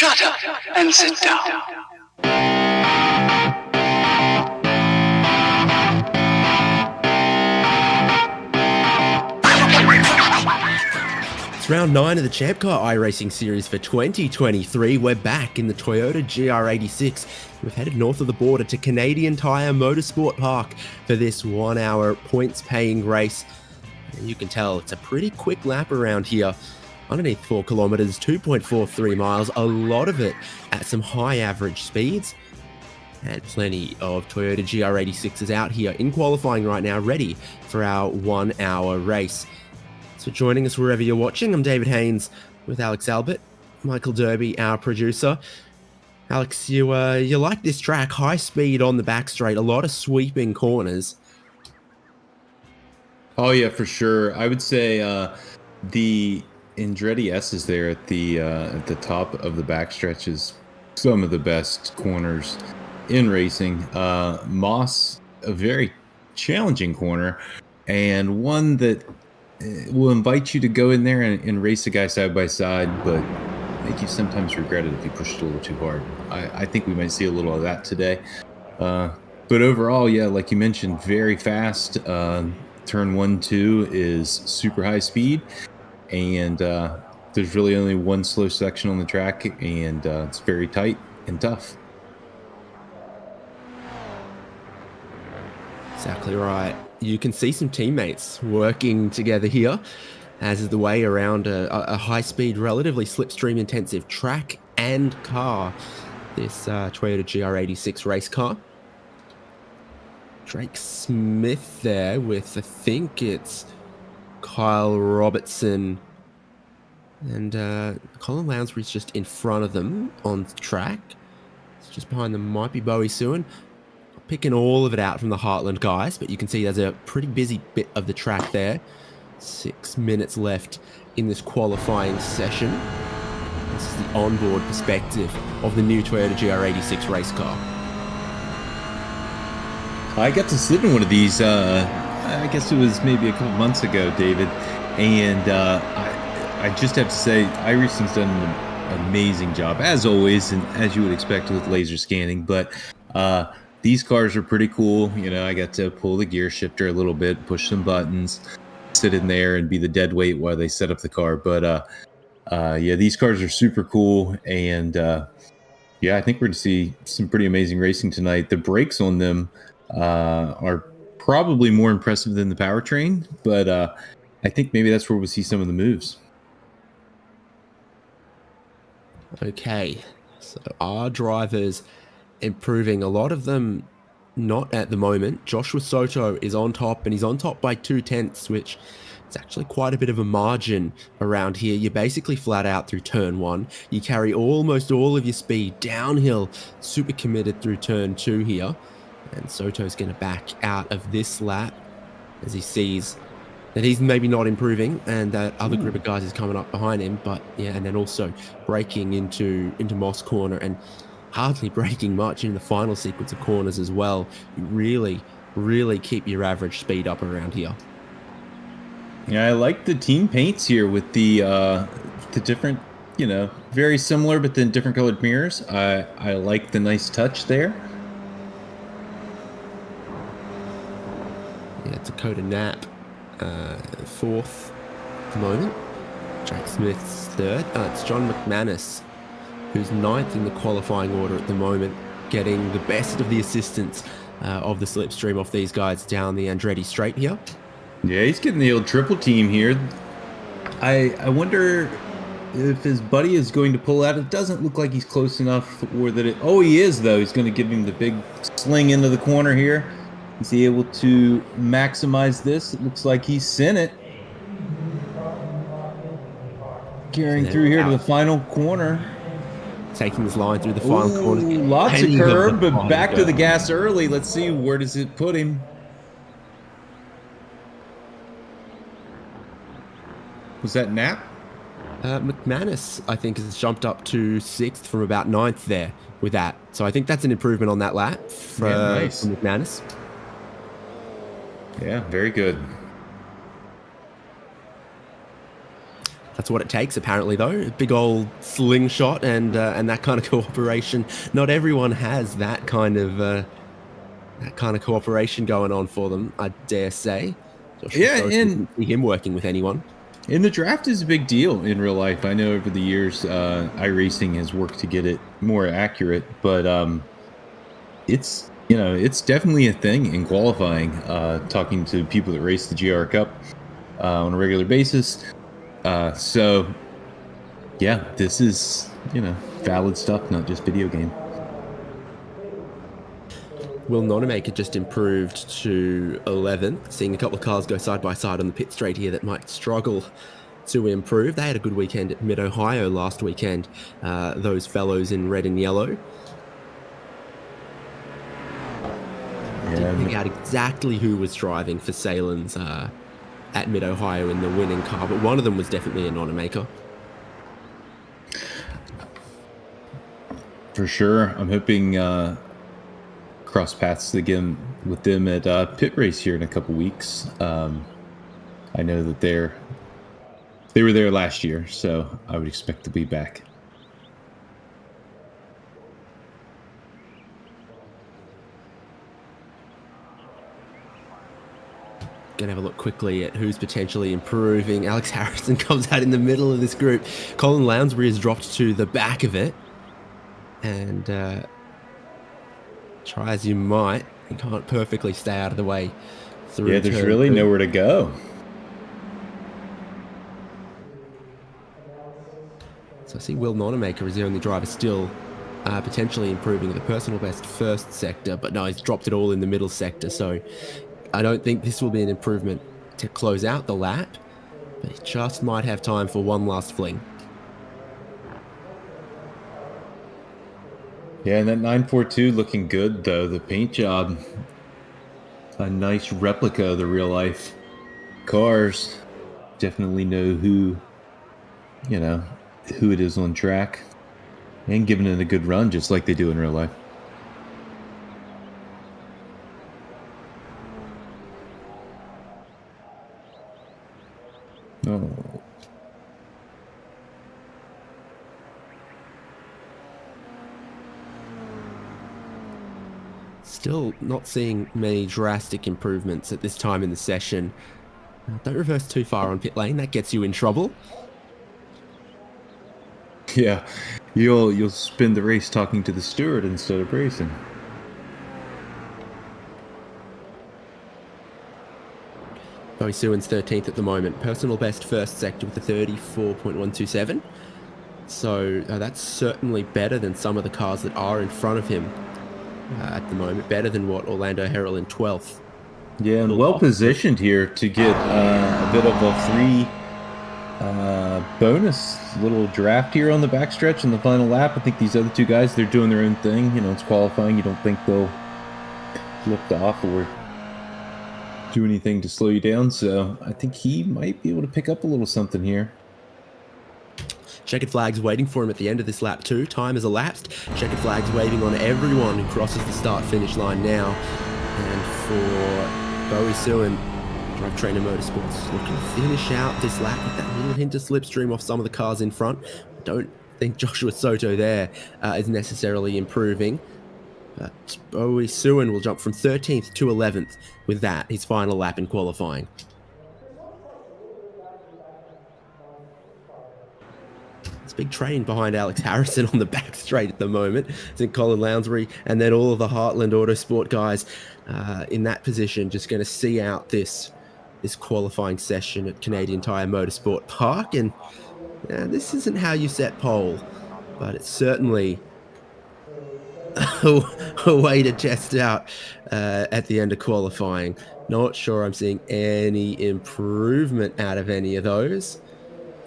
Shut up and sit down. It's round 9 of the ChampCar iRacing series for 2023. We're back in the Toyota GR86. We've headed north of the border to Canadian Tire Motorsport Park for this 1 hour points-paying race. And you can tell it's a pretty quick lap around here. Underneath 4 kilometers, 2.43 miles, a lot of it at some high average speeds. And plenty of Toyota GR86s out here in qualifying right now, ready for our 1 hour race. So joining us wherever you're watching, I'm David Haynes with Alex Albert, Michael Derby, our producer. Alex, you like this track, high speed on the back straight, a lot of sweeping corners. Oh yeah, for sure. I would say the Andretti S is there at the top of the backstretch is some of the best corners in racing. Moss, a very challenging corner, and one that will invite you to go in there and race a guy side by side, but make you sometimes regret it if you push it a little too hard. I think we might see a little of that today. But overall, yeah, like you mentioned, very fast. Turn 1-2 is super high speed, and there's really only one slow section on the track, and it's very tight and tough. Exactly right. You can see some teammates working together here, as is the way around a high-speed, relatively slipstream-intensive track and car, this Toyota GR86 race car. Drake Smith there with, I think it's Kyle Robertson, and Colin Lounsbury's just in front of them on the track. It's just behind them might be Bowie Suin. Picking all of it out from the Heartland guys, but you can see there's a pretty busy bit of the track there. 6 minutes left in this qualifying session. This is the onboard perspective of the new Toyota GR86 race car. I got to sit in one of these, I guess it was maybe a couple months ago, David, and I just have to say, iRacing's done an amazing job, as always, and as you would expect with laser scanning, but these cars are pretty cool. You know, I got to pull the gear shifter a little bit, push some buttons, sit in there and be the dead weight while they set up the car. But yeah, these cars are super cool. And yeah, I think we're going to see some pretty amazing racing tonight. The brakes on them are probably more impressive than the powertrain, but I think maybe that's where we'll see some of the moves. Okay, so our drivers improving, a lot of them not at the moment. Joshua Soto is on top, and he's on top by 0.2, which is actually quite a bit of a margin around here. You're basically flat out through turn 1. You carry almost all of your speed downhill, super committed through turn 2 here. And Soto's going to back out of this lap as he sees that he's maybe not improving, and that other group of guys is coming up behind him. But yeah, and then also braking into Moss corner, and hardly braking much in the final sequence of corners as well. You really keep your average speed up around here. Yeah, I like the team paints here with the different, you know, very similar but then different colored mirrors. I like the nice touch there. Yeah, Dakota Knapp, 4th at the moment. Jake Smith's 3rd. It's John McManus, who's 9th in the qualifying order at the moment, getting the best of the assistance of the slipstream off these guys down the Andretti straight here. Yeah, he's getting the old triple team here. I wonder if his buddy is going to pull out. It doesn't look like he's close enough, or that it... Oh, he is, though. He's going to give him the big sling into the corner here. Is he able to maximize this? It looks like he's sent it. Carrying through here to the final corner. Taking this line through the final corner. Lots of curb, but back to the gas early. Let's see, where does it put him? Was that Knapp? McManus, I think, has jumped up to 6th from about 9th there with that. So I think that's an improvement on that lap for McManus. Yeah, very good. That's what it takes, apparently, though. A big old slingshot and that kind of cooperation. Not everyone has that kind of cooperation going on for them, I dare say. Joshua Yeah, Soto and didn't see him working with anyone. the draft is a big deal in real life. I know over the years, iRacing has worked to get it more accurate, but it's definitely a thing in qualifying. Talking to people that race the GR Cup on a regular basis. So yeah, this is valid stuff, not just video game. Will Nonamaker just improved to 11th, seeing a couple of cars go side by side on the pit straight here that might struggle to improve. They had a good weekend at Mid-Ohio last weekend, those fellows in red and yellow. Didn't pick out exactly who was driving for Salen's at Mid-Ohio in the winning car, but one of them was definitely a Nonamaker. For sure. I'm hoping cross paths again with them at pit race here in a couple weeks. I know that they were there last year, so I would expect to be back. Gonna have a look quickly at who's potentially improving. Alex Harrison comes out in the middle of this group. Colin Lounsbury has dropped to the back of it. And try as you might, you can't perfectly stay out of the way through. Yeah, there's really nowhere to go. So I see Will Nonamaker is the only driver still potentially improving the personal best first sector, but no, he's dropped it all in the middle sector. So I don't think this will be an improvement to close out the lap, but he just might have time for one last fling. Yeah, and that 942 looking good, though. The paint job, a nice replica of the real life cars. Definitely know who it is on track, and giving it a good run just like they do in real life. Oh. Still not seeing many drastic improvements at this time in the session. Don't reverse too far on pit lane, that gets you in trouble. Yeah, you'll spend the race talking to the steward instead of racing. Bowie Suin's 13th at the moment. Personal best first sector with a 34.127. So that's certainly better than some of the cars that are in front of him at the moment. Better than what Orlando Herald in 12th. Yeah, and well positioned here to get a bit of a free bonus little draft here on the backstretch in the final lap. I think these other two guys, they're doing their own thing. It's qualifying. You don't think they'll lift off or do anything to slow you down. So I think he might be able to pick up a little something here. Checkered flags waiting for him at the end of this lap too. Time has elapsed. Checkered flags waving on everyone who crosses the start-finish line now. And for Bowie Suin, Drive Trainer Motorsports looking to finish out this lap with that little hint of slipstream off some of the cars in front. I don't think Joshua Soto there is necessarily improving. But Bowie Suin will jump from 13th to 11th with that, his final lap in qualifying. It's a big train behind Alex Harrison on the back straight at the moment. I think Colin Lounsbury and then all of the Heartland Autosport guys in that position just going to see out this qualifying session at Canadian Tire Motorsport Park. And this isn't how you set pole, but it's certainly a way to test out at the end of qualifying. Not sure I'm seeing any improvement out of any of those,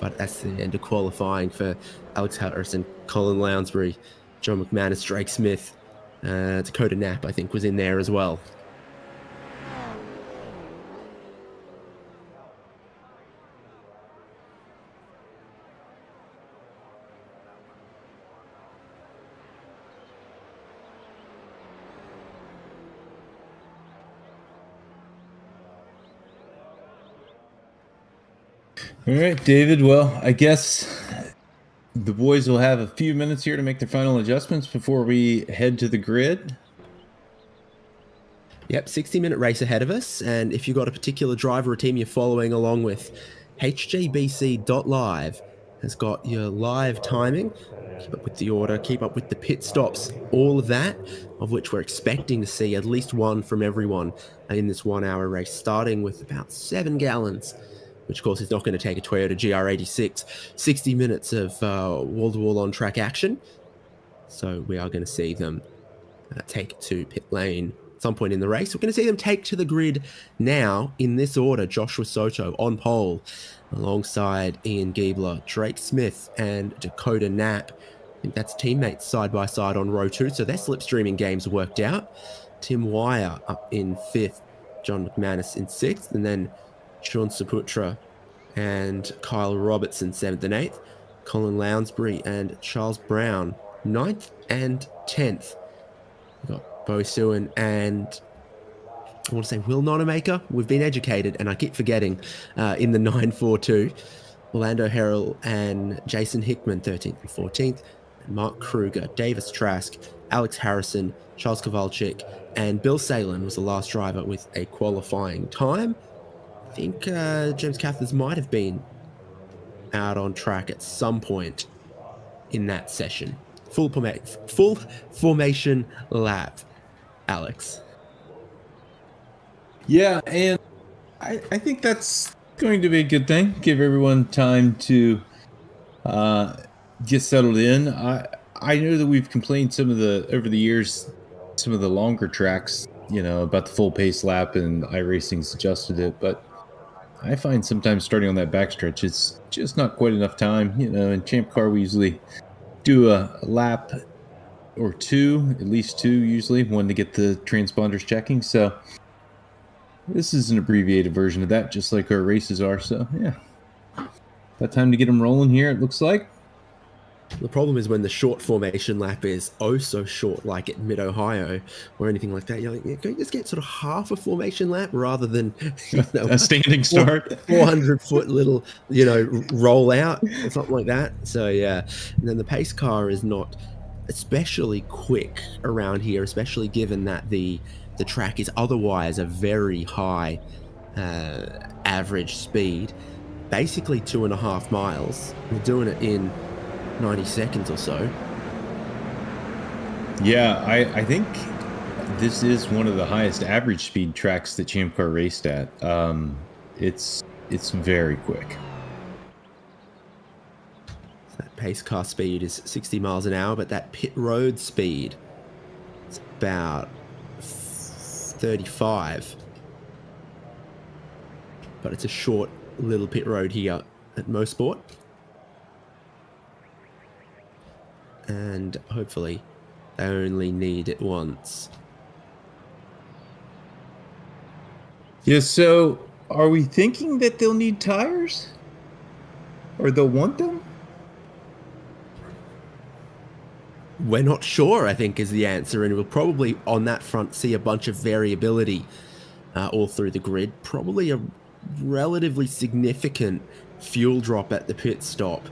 but that's the end of qualifying for Alex Harrison, Colin Lounsbury, John McManus, Drake Smith, Dakota Knapp, I think, was in there as well. All right, David. Well, I guess the boys will have a few minutes here to make their final adjustments before we head to the grid. Yep, 60-minute race ahead of us. And if you've got a particular driver or team you're following along with, HGBC.live has got your live timing. Keep up with the order, keep up with the pit stops, all of that, of which we're expecting to see at least one from everyone in this 1 hour race, starting with about 7 gallons, which of course is not going to take a Toyota GR86. 60 minutes of wall-to-wall on-track action. So we are going to see them take to pit lane at some point in the race. We're going to see them take to the grid now in this order. Joshua Soto on pole alongside Ian Giebler, Drake Smith and Dakota Knapp. I think that's teammates side by side on row 2, so their slipstreaming games worked out. Tim Wire up in 5th, John McManus in 6th, and then Sean Saputra and Kyle Robertson 7th and 8th. Colin Lounsbury and Charles Brown 9th and 10th. We've got Bo Sewan and I want to say Will Nonamaker. We've been educated, and I keep forgetting, in the 942. Orlando Harrell and Jason Hickman, 13th and 14th. And Mark Kruger, Davis Trask, Alex Harrison, Charles Kowalczyk, and Bill Salen was the last driver with a qualifying time. I think James Cathers might have been out on track at some point in that session. Full formation lap, Alex. Yeah, and I think that's going to be a good thing. Give everyone time to get settled in. I know that we've complained over the years, some of the longer tracks, about the full pace lap, and iRacing's adjusted it, but I find sometimes starting on that backstretch, it's just not quite enough time. In ChampCar, we usually do a lap or two, at least two usually, one to get the transponders checking. So this is an abbreviated version of that, just like our races are. So yeah, got time to get them rolling here, it looks like. The problem is when the short formation lap is oh so short, like at Mid-Ohio or anything like that. You're like, can you just get sort of half a formation lap rather than a standing start, 400-foot little roll out or something like that. So yeah, and then the pace car is not especially quick around here, especially given that the track is otherwise a very high average speed, basically 2.5 miles. We're doing it in 90 seconds or so. Yeah, I think this is one of the highest average speed tracks that ChampCar raced at. It's very quick. So that pace car speed is 60 miles an hour, but that pit road speed is about 35. But it's a short little pit road here at Mosport. And hopefully they only need it once. Yeah, so are we thinking that they'll need tires? Or they'll want them? We're not sure, I think, is the answer. And we'll probably, on that front, see a bunch of variability all through the grid. Probably a relatively significant fuel drop at the pit stop.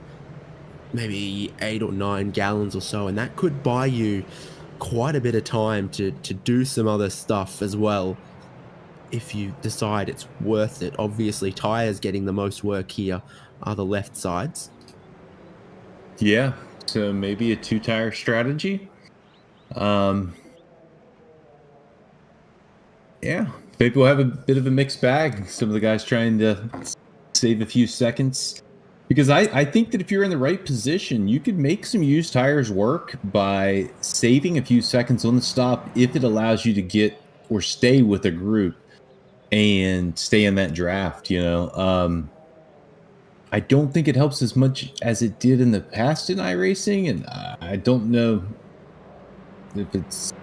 Maybe 8 or 9 gallons or so, and that could buy you quite a bit of time to do some other stuff as well if you decide it's worth it. Obviously, tires getting the most work here are the left sides. Yeah, so maybe a 2-tire strategy. Yeah, maybe we'll have a bit of a mixed bag. Some of the guys trying to save a few seconds. Because I think that if you're in the right position, you could make some used tires work by saving a few seconds on the stop if it allows you to get or stay with a group and stay in that draft, I don't think it helps as much as it did in the past in iRacing, and I don't know if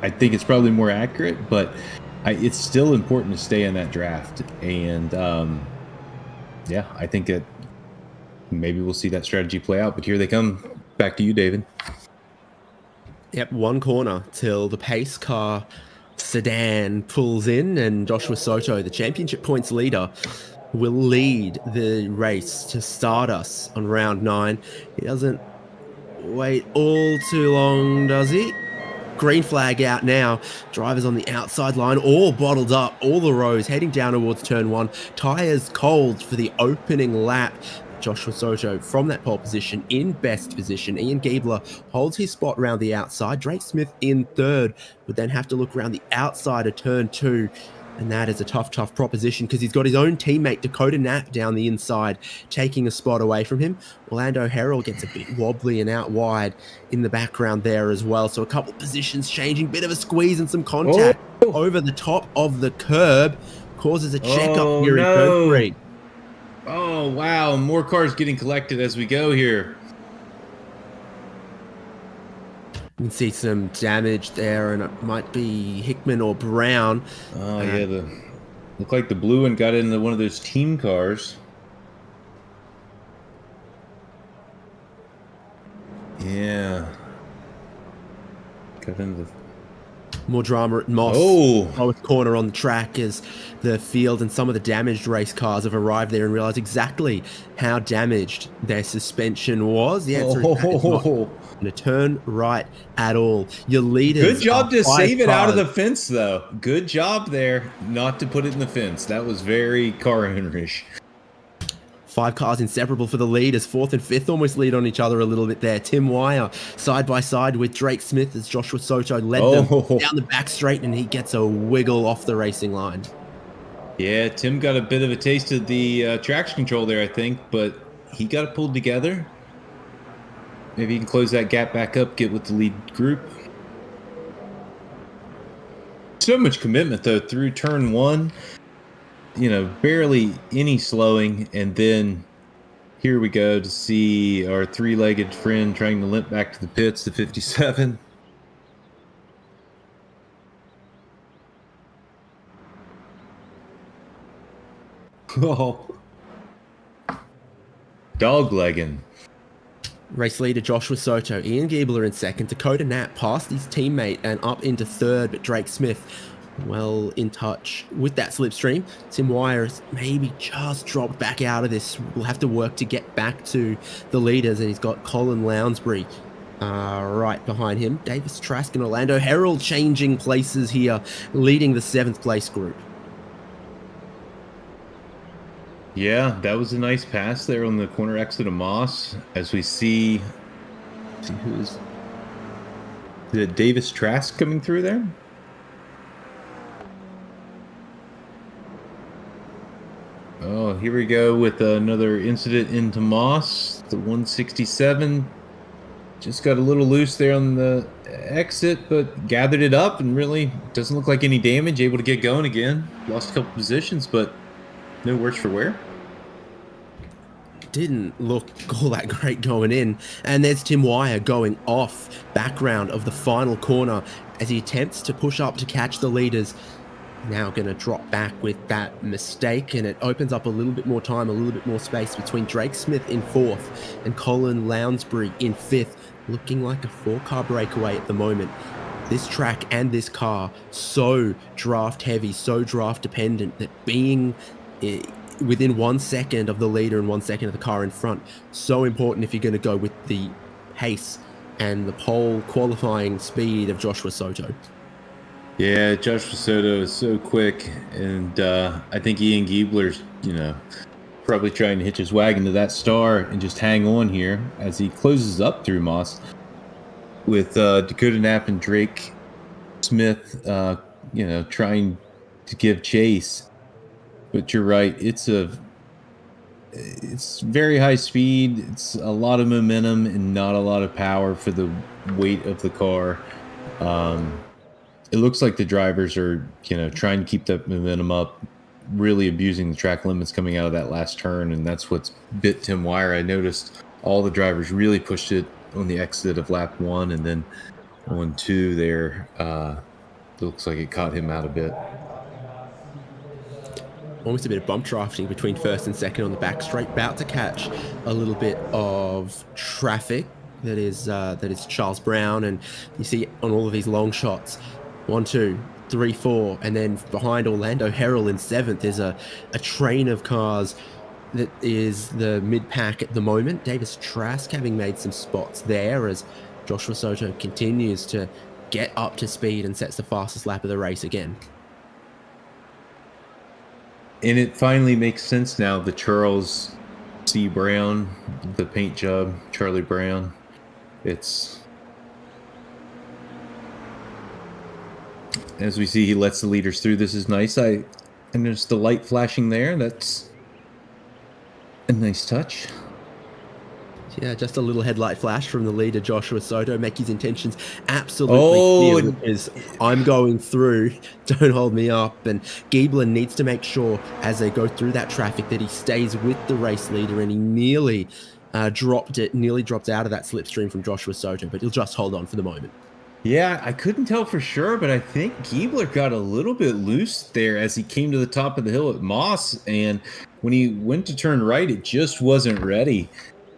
I think it's probably more accurate, but it's still important to stay in that draft. And yeah, I think that maybe we'll see that strategy play out, but here they come. Back to you, David. Yep, one corner till the pace car sedan pulls in, and Joshua Soto, the championship points leader, will lead the race to start us on round 9. He doesn't wait all too long, does he? Green flag out now. Drivers on the outside line, all bottled up, all the rows heading down towards turn 1. Tyres cold for the opening lap. Joshua Soto from that pole position in best position. Ian Giebler holds his spot around the outside. Drake Smith in third would then have to look around the outside of turn 2. And that is a tough proposition because he's got his own teammate, Dakota Knapp, down the inside, taking a spot away from him. Orlando Herald gets a bit wobbly and out wide in the background there as well. So a couple of positions changing, bit of a squeeze and some contact over the top of the curb. Causes a checkup here in turn 3. Oh, wow. More cars getting collected as we go here. You can see some damage there, and it might be Hickman or Brown. Oh, yeah. Looked like the blue one got into one of those team cars. Yeah. Got into the... More drama at Moss. Lowest corner on the track as the field and some of the damaged race cars have arrived there and realized exactly how damaged their suspension was. The answer is not going to turn right at all. Your leaders. Good job to save it out of the fence, though. Good job there not to put it in the fence. That was very car ownerish. 5 cars inseparable for the lead as 4th and 5th almost lead on each other a little bit there. Tim Wire side by side with Drake Smith as Joshua Soto led them down the back straight, and he gets a wiggle off the racing line. Yeah, Tim got a bit of a taste of the traction control there, I think, but he got it pulled together. Maybe he can close that gap back up, get with the lead group. So much commitment, though, through turn 1. You know, barely any slowing, and then here we go to see our 3-legged friend trying to limp back to the pits to 57. Oh, dog-legging. Race leader Joshua Soto, Ian Giebler in second, Dakota Knapp past his teammate and up into third, but Drake Smith well in touch with that slipstream. Tim Wire has maybe just dropped back out of this. We'll have to work to get back to the leaders, and he's got Colin Lounsbury right behind him. Davis Trask and Orlando Herald changing places here, leading the 7th place group. Yeah, that was a nice pass there on the corner exit of Moss. As we see who's the Davis Trask coming through there. Oh, here we go with another incident into Moss. The 167 just got a little loose there on the exit, but gathered it up and really doesn't look like any damage. Able to get going again. Lost a couple positions, but no worse for wear. Didn't look all that great going in. And there's Tim Wire going off background of the final corner as he attempts to push up to catch the leaders. Now going to drop back with that mistake, and it opens up a little bit more time, a little bit more space between Drake Smith in 4th and Colin Lounsbury in 5th. Looking like a 4-car breakaway at the moment. This track and this car, so draft heavy, so draft dependent, that being within 1 second of the leader and 1 second of the car in front, so important if you're going to go with the pace and the pole qualifying speed of Joshua Soto. Yeah, Joshua Soto is so quick, and I think Ian Giebler's, probably trying to hitch his wagon to that star and just hang on here as he closes up through Moss with Dakota Knapp and Drake Smith, trying to give chase. But you're right, it's very high speed. It's a lot of momentum and not a lot of power for the weight of the car. It looks like the drivers are, trying to keep that momentum up, really abusing the track limits coming out of that last turn, and that's what's bit Tim Wire. I noticed all the drivers really pushed it on the exit of lap 1, and then on 2 there, it looks like it caught him out a bit. Almost a bit of bump drafting between 1st and 2nd on the back straight, about to catch a little bit of traffic. That is Charles Brown, and you see on all of these long shots, 1, 2, 3-4, and then behind Orlando Herald in 7th, there's a train of cars that is the mid-pack at the moment. Davis Trask having made some spots there as Joshua Soto continues to get up to speed and sets the fastest lap of the race again. And it finally makes sense now. The Charles C. Brown, the paint job, Charlie Brown. It's, as we see, he lets the leaders through. This is nice. And there's the light flashing there. That's a nice touch. Yeah, just a little headlight flash from the leader, Joshua Soto, make his intentions absolutely clear, which is, I'm going through, don't hold me up. And Giebler needs to make sure, as they go through that traffic, that he stays with the race leader, and he nearly dropped out of that slipstream from Joshua Soto, but he'll just hold on for the moment. Yeah, I couldn't tell for sure, but I think Giebler got a little bit loose there as he came to the top of the hill at Moss, and when he went to turn right, it just wasn't ready.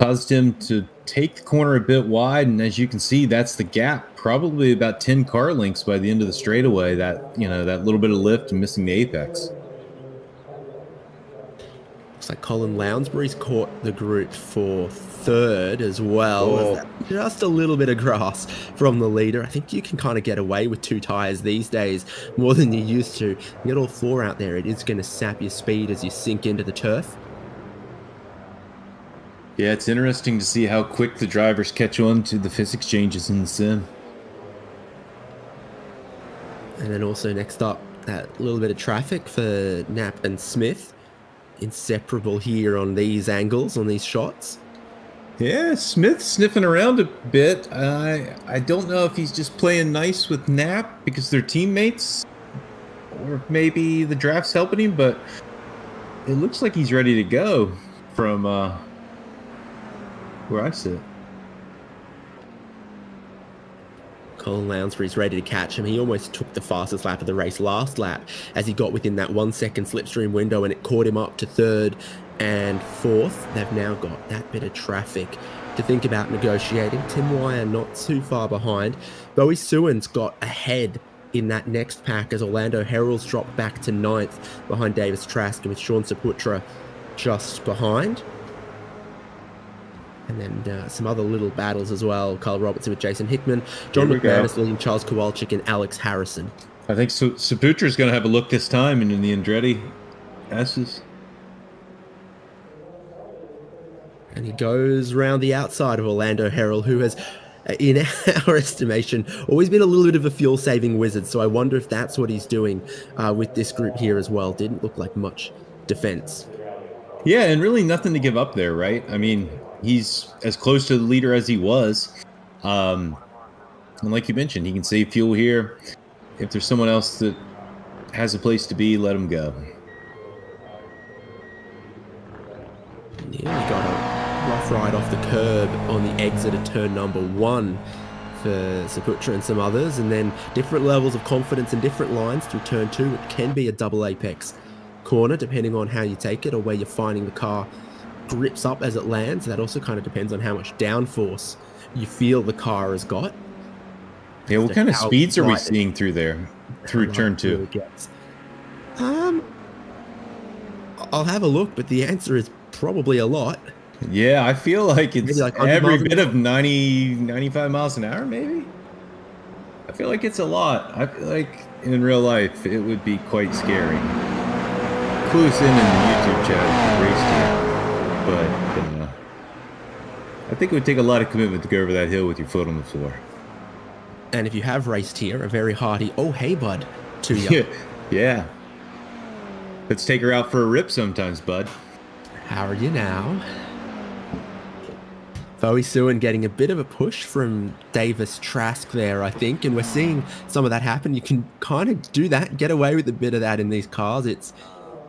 Caused him to take the corner a bit wide, and as you can see, that's the gap, probably about 10 car lengths by the end of the straightaway. That little bit of lift and missing the apex. Looks like Colin Lounsbury's caught the group for 3rd as well. Just a little bit of grass from the leader. I think you can kind of get away with 2 tires these days more than you used to. You get all 4 out there, it is going to sap your speed as you sink into the turf. Yeah, it's interesting to see how quick the drivers catch on to the physics changes in the sim. And then also next up, that little bit of traffic for Knapp and Smith. Inseparable here on these angles, on these shots. Yeah, Smith sniffing around a bit. I don't know if he's just playing nice with Knapp because they're teammates, or maybe the draft's helping him, but it looks like he's ready to go from where I sit. Colin Lounsbury's ready to catch him. He almost took the fastest lap of the race last lap as he got within that 1 second slipstream window, and it caught him up to 3rd and 4th. They've now got that bit of traffic to think about negotiating. Tim Wire not too far behind. Bowie Suin's got ahead in that next pack as Orlando Herald's dropped back to 9th behind Davis Trask, and with Sean Saputra just behind. And then some other little battles as well. Kyle Robertson with Jason Hickman, John McManus leading Charles Kowalczyk, and Alex Harrison. I think Saputra's going to have a look this time in the Andretti S's. And he goes round the outside of Orlando Herald, who has, in our estimation, always been a little bit of a fuel-saving wizard. So I wonder if that's what he's doing with this group here as well. Didn't look like much defense. Yeah, and really nothing to give up there, right? I mean, he's as close to the leader as he was. And like you mentioned, he can save fuel here. If there's someone else that has a place to be, let him go. Nearly got a rough ride off the curb on the exit of turn number 1 for Saputra and some others, and then different levels of confidence in different lines through turn 2, which can be a double apex corner depending on how you take it or where you're finding the car grips up as it lands. That also kind of depends on how much downforce you feel the car has got. Yeah, what kind of speeds are we seeing through there, through turn 2? I'll have a look, but the answer is probably a lot. Yeah, I feel like it's like every bit of 90, 95 miles an hour, maybe? I feel like it's a lot. I feel like in real life, it would be quite scary. Clue us in the YouTube chat, race team. But I think it would take a lot of commitment to go over that hill with your foot on the floor. And if you have raced here, a very hearty, oh, hey, bud, to you. Yeah. Let's take her out for a rip sometimes, bud. How are you now? Bowie Suin getting a bit of a push from Davis Trask there, I think, and we're seeing some of that happen. You can kind of do that, get away with a bit of that in these cars. It's,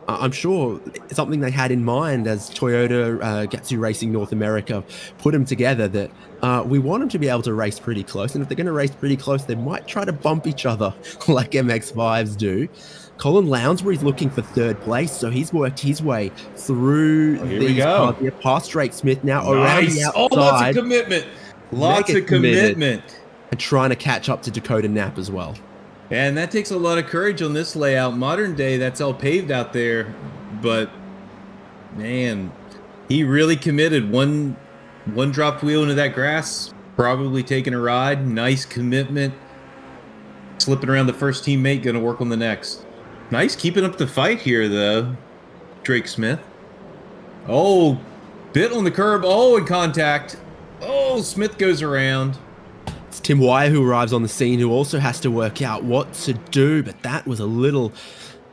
I'm sure, something they had in mind as Toyota Gazoo Racing North America put them together, that we want them to be able to race pretty close, and if they're going to race pretty close, they might try to bump each other like MX-5s do. Colin Lounsbury's looking for 3rd place, so he's worked his way through these cars here, past Drake Smith now, around the outside. Oh, lots of commitment. Lots of commitment. And trying to catch up to Dakota Knapp as well. And that takes a lot of courage on this layout. Modern day, that's all paved out there. But, man, he really committed. One dropped wheel into that grass, probably taking a ride. Nice commitment. Slipping around the first teammate, going to work on the next. Nice keeping up the fight here, though, Drake Smith. Oh, bit on the curb. Oh, in contact. Oh, Smith goes around. It's Tim Wire who arrives on the scene, who also has to work out what to do, but that was a little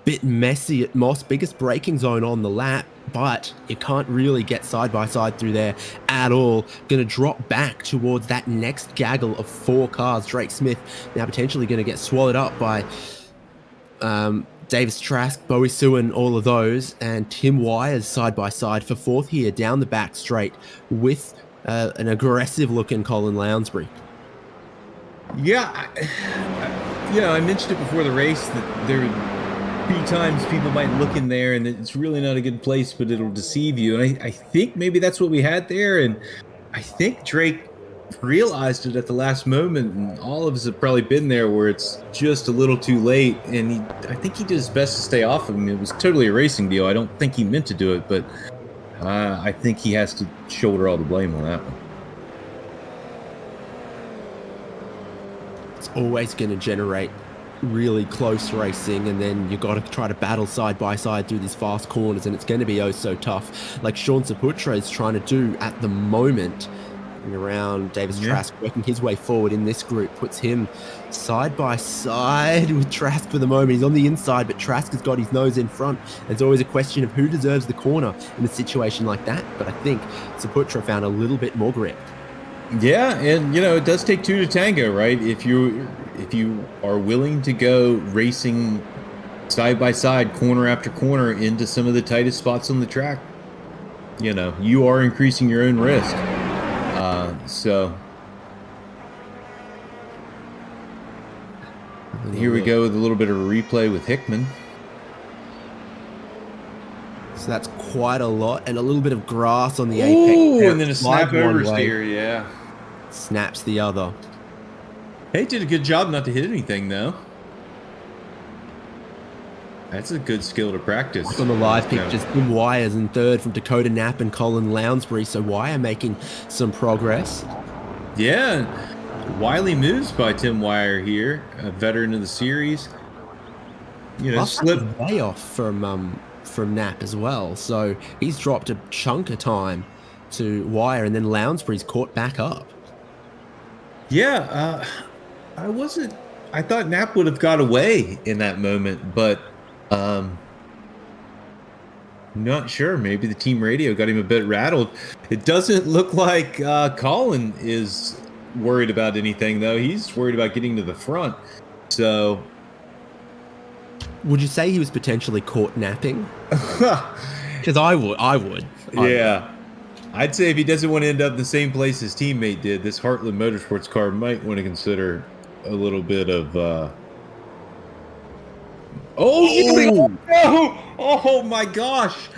bit messy at Moss. Biggest braking zone on the lap, but you can't really get side by side through there at all. Going to drop back towards that next gaggle of 4 cars. Drake Smith now potentially going to get swallowed up by Davis Trask, Bowie Suin, all of those, and Tim Wires side by side for 4th here down the back straight with an aggressive looking Colin Lounsbury. Yeah, I mentioned it before the race that there are 3 times people might look in there and it's really not a good place, but it'll deceive you. And I think maybe that's what we had there. And I think Drake realized it at the last moment, and all of us have probably been there where it's just a little too late. And I think he did his best to stay off of him. It was totally a racing deal. I don't think he meant to do it, but I think he has to shoulder all the blame on that one. It's always going to generate really close racing, and then you got to try to battle side by side through these fast corners, and it's going to be oh so tough, like Sean Saputra is trying to do at the moment. And around Davis Trask working his way forward in this group puts him side by side with Trask for the moment. He's on the inside, but Trask has got his nose in front. There's always a question of who deserves the corner in a situation like that, but I think Saputra found a little bit more grip. Yeah, and it does take 2 to tango, right? If you are willing to go racing side by side, corner after corner into some of the tightest spots on the track, you are increasing your own risk. So here we go with a little bit of a replay with Hickman. So that's quite a lot, and a little bit of grass on the apex. Ooh, and then a snap oversteer, yeah. Snaps the other. Hey, did a good job not to hit anything, though. That's a good skill to practice. Like on the live pictures, Tim Wires in 3rd from Dakota Knapp and Colin Lounsbury. So Wire making some progress. Yeah, wily moves by Tim Wire here, a veteran of the series. Slipped way off from Knapp as well. So he's dropped a chunk of time to Wire, and then Lounsbury's caught back up. Yeah, I thought Knapp would have got away in that moment, but not sure. Maybe the team radio got him a bit rattled. It doesn't look like Colin is worried about anything, though. He's worried about getting to the front. So, would you say he was potentially caught napping? Because I would. Yeah. I'd say if he doesn't want to end up the same place his teammate did, this Heartland Motorsports car might want to consider a little bit of Oh my gosh.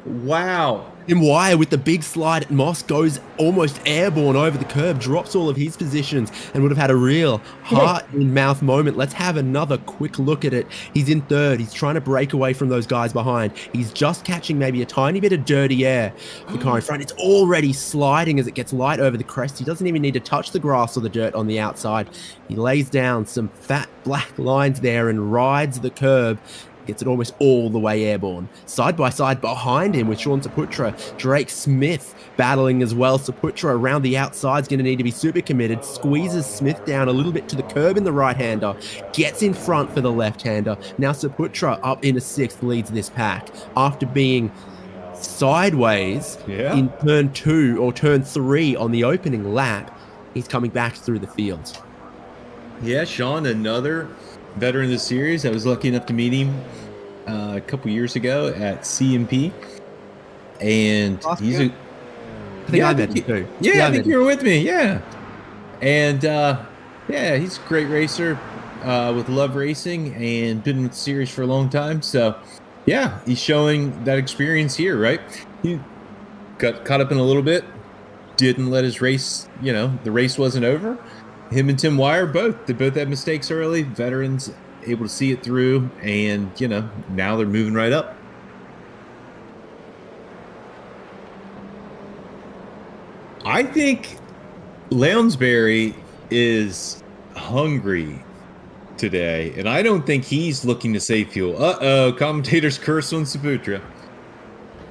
Wow. Tim Wire with the big slide at Moss goes almost airborne over the curb, drops all of his positions, and would have had a real heart-in-mouth moment. Let's have another quick look at it. He's in 3rd. He's trying to break away from those guys behind. He's just catching maybe a tiny bit of dirty air. The car in front, it's already sliding as it gets light over the crest. He doesn't even need to touch the grass or the dirt on the outside. He lays down some fat black lines there and rides the curb. Gets it almost all the way airborne. Side by side behind him with Sean Saputra, Drake Smith battling as well. Saputra around the outside is going to need to be super committed. Squeezes Smith down a little bit to the curb in the right-hander. Gets in front for the left-hander. Now Saputra up into 6th leads this pack after being sideways in turn 2 or turn 3 on the opening lap. He's coming back through the field. Yeah, Sean, another veteran of the series. I was lucky enough to meet him a couple years ago at CMP, and he's a. I think I met him too. Yeah, I think you were with me. Yeah, and he's a great racer with Love Racing and been with the series for a long time. So, yeah, he's showing that experience here, right? He got caught up in a little bit, didn't let his race. The race wasn't over. him and Tim Wire they both had mistakes early. Veterans able to see it through, and now they're moving right up. I think Lounsbury is hungry today, and I don't think he's looking to save fuel. Commentators curse on Saputra.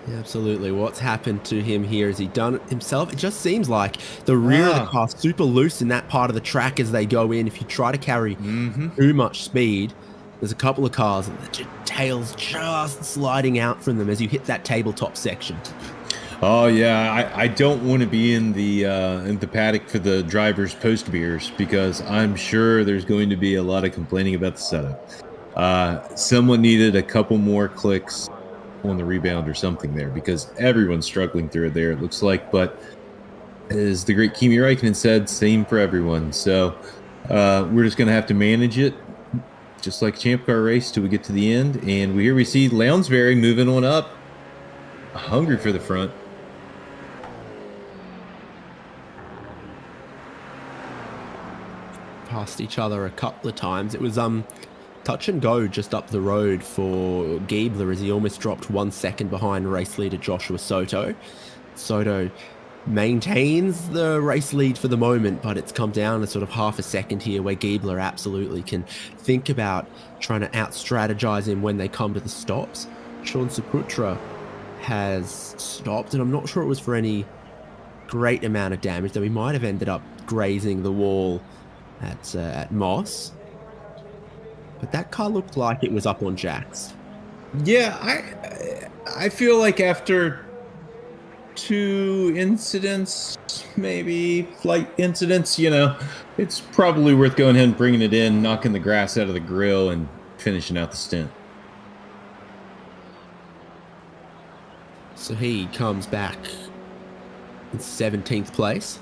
Yeah, absolutely. What's happened to him here? Has he done it himself? It just seems like the rear of the car super loose in that part of the track as they go in. If you try to carry too much speed, there's a couple of cars and the tails just sliding out from them as you hit that tabletop section. Oh yeah, I don't want to be in the paddock for the drivers' post beers, because I'm sure there's going to be a lot of complaining about the setup. Someone needed a couple more clicks on the rebound or something there, because everyone's struggling through it there, it looks like. But as the great Kimi Räikkönen said, same for everyone. So we're just going to have to manage it, just like a Champ Car race, till we get to the end. And we see Lounsbury moving on up, hungry for the front. Past each other a couple of times. It was touch and go just up the road for Giebler as he almost dropped 1 second behind race leader Joshua Soto. Soto maintains the race lead for the moment, but it's come down to sort of half a second here where Giebler absolutely can think about trying to out-strategize him when they come to the stops. Sean Saputra has stopped, and I'm not sure it was for any great amount of damage, though he might have ended up grazing the wall at Moss, but that car looked like it was up on jacks. Yeah, I feel like after 2 incidents, maybe flight incidents, it's probably worth going ahead and bringing it in, knocking the grass out of the grill, and finishing out the stint. So he comes back in 17th place.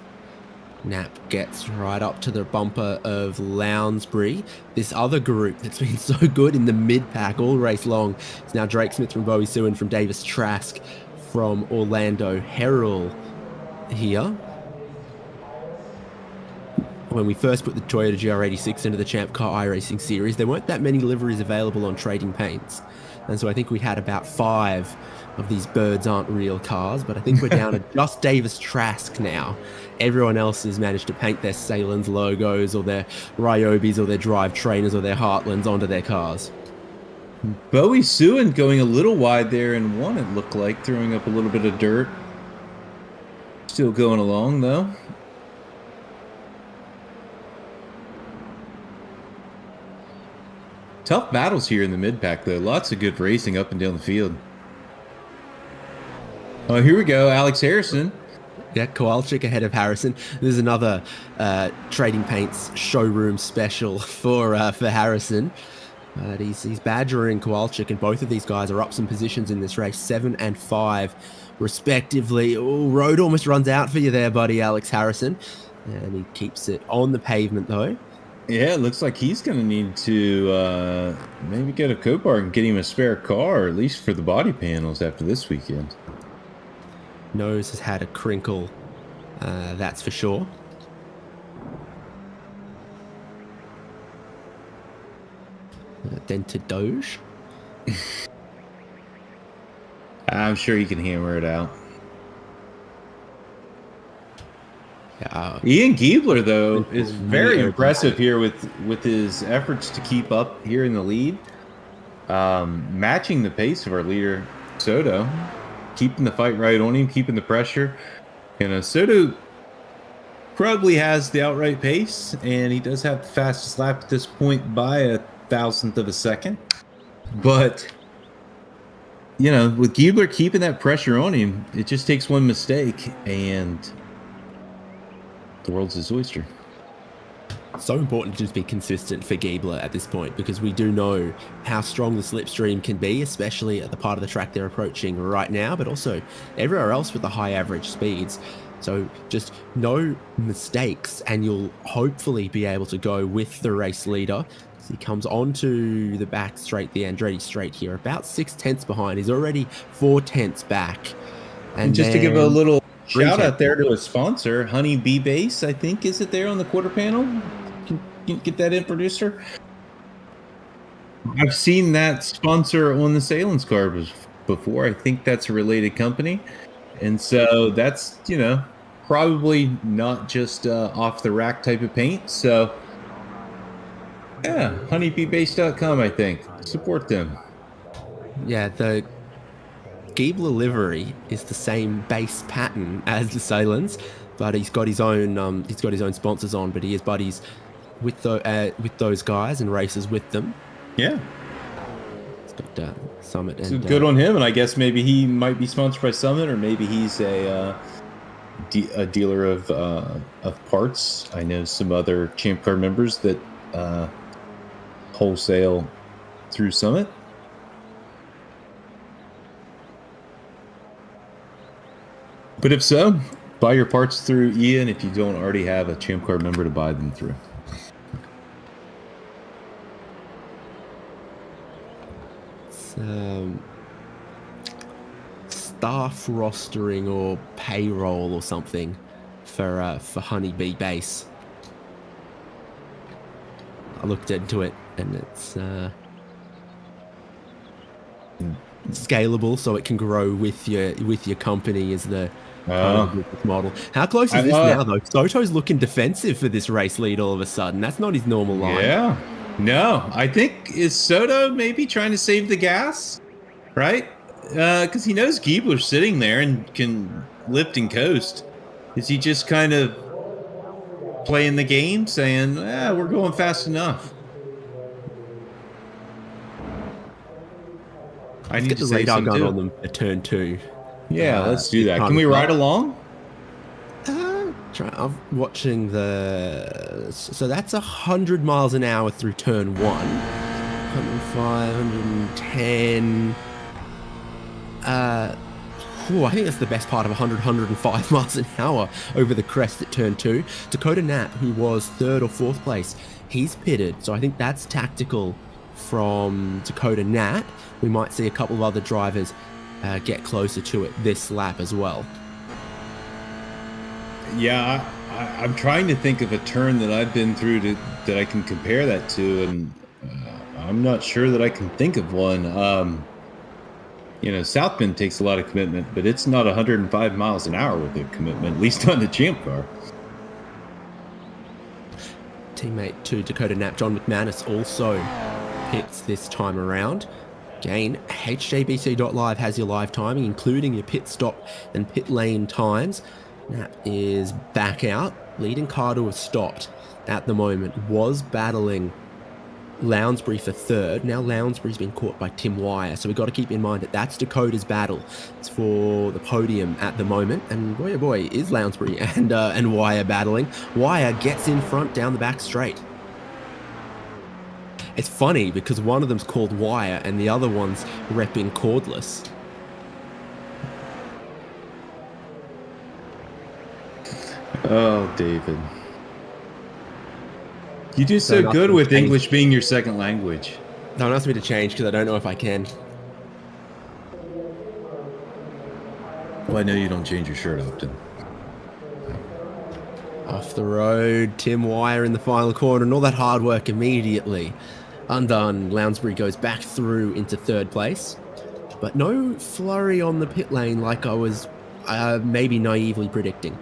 Knapp gets right up to the bumper of Lounsbury. This other group that's been so good in the mid-pack all race long. It's now Drake Smith from Bowie Sewin, from Davis Trask, from Orlando Herald here. When we first put the Toyota GR86 into the Champ Car iRacing series, there weren't that many liveries available on Trading Paints. And so I think we had about 5 of these birds aren't real cars, but I think we're down to just Davis Trask now. Everyone else has managed to paint their Salins logos or their Ryobis or their Drive Trainers or their Heartlands onto their cars. Bowie Sewin going a little wide there in 1, it looked like, throwing up a little bit of dirt. Still going along, though. Tough battles here in the mid-pack, though. Lots of good racing up and down the field. Oh, here we go. Alex Harrison. Yeah, Kowalczyk ahead of Harrison. There's another Trading Paints showroom special for Harrison. He's badgering Kowalczyk, and both of these guys are up some positions in this race, 7 and 5 respectively. Oh, road almost runs out for you there, buddy, Alex Harrison. And he keeps it on the pavement, though. Yeah, it looks like he's going to need to maybe get a Copart and get him a spare car, or at least for the body panels after this weekend. Nose has had a crinkle, that's for sure. Dented Doge. I'm sure he can hammer it out. Ian Giebler, though, is very impressive here with his efforts to keep up here in the lead. Matching the pace of our leader, Soto. Keeping the fight right on him, keeping the pressure. Soto probably has the outright pace, and he does have the fastest lap at this point by 1,000th of a second. But, with Giebler keeping that pressure on him, it just takes one mistake, and the world's his oyster. So important to just be consistent for Giebler at this point, because we do know how strong the slipstream can be, especially at the part of the track they're approaching right now, but also everywhere else with the high average speeds. So just no mistakes, and you'll hopefully be able to go with the race leader. As he comes onto the back straight, the Andretti straight here, about 6 tenths behind. He's already 4 tenths back. And just to give a little Shout out there to a sponsor, Honey Bee Base, I think. Is it there on the quarter panel? Can you get that in, producer? I've seen that sponsor on the Salins car before. I think that's a related company. And so that's, probably not just off the rack type of paint. So, yeah, honeybeebase.com, I think. Support them. Yeah, the Giebler livery is the same base pattern as the Salins, but he's got his own sponsors on, but he is buddies with those guys and races with them. Yeah. It's got Summit. So good on him, and I guess maybe he might be sponsored by Summit, or maybe he's a dealer of parts. I know some other ChampCar members that wholesale through Summit. But if so, buy your parts through Ian if you don't already have a ChampCar member to buy them through. Staff rostering or payroll or something for Honeybee Base. I looked into it and it's scalable, so it can grow with your company as the model. How close is this now though? Soto's looking defensive for this race lead all of a sudden. That's not his normal line. Yeah. No, I think is Soto maybe trying to save the gas, right? Because he knows Giebler's sitting there and can lift and coast. Is he just kind of playing the game, saying, we're going fast enough? I need to get the radar gun on them at turn 2. Yeah, let's do that. Can we ride along? I'm watching so that's 100 miles an hour through turn 1. 105, 110. I think that's the best part of 105 miles an hour over the crest at turn 2. Dakota Knapp, who was 3rd or 4th place, he's pitted. So I think that's tactical from Dakota Knapp. We might see a couple of other drivers get closer to it this lap as well. Yeah, I'm trying to think of a turn that I've been through that I can compare that to, and I'm not sure that I can think of one. South Bend takes a lot of commitment, but it's not 105 miles an hour with a commitment, at least on the ChampCar. Teammate to Dakota Knapp, John McManus, also pits this time around. Again, hjbc.live has your live timing, including your pit stop and pit lane times. Knapp is back out. Leading car to have stopped at the moment was battling Lounsbury for 3rd. Now Lounsbury's been caught by Tim Wire, so we've got to keep in mind that that's Dakota's battle. It's for the podium at the moment, and boy oh boy is Lounsbury and Wire battling. Wire gets in front down the back straight. It's funny because one of them's called Wire and the other one's repping Cordless. Oh, David. You do so good with English being your second language. Don't ask me to change because I don't know if I can. Well, I know you don't change your shirt often. Off the road, Tim Wire in the final corner, and all that hard work immediately undone. Lounsbury goes back through into 3rd place, but no flurry on the pit lane like I was maybe naively predicting.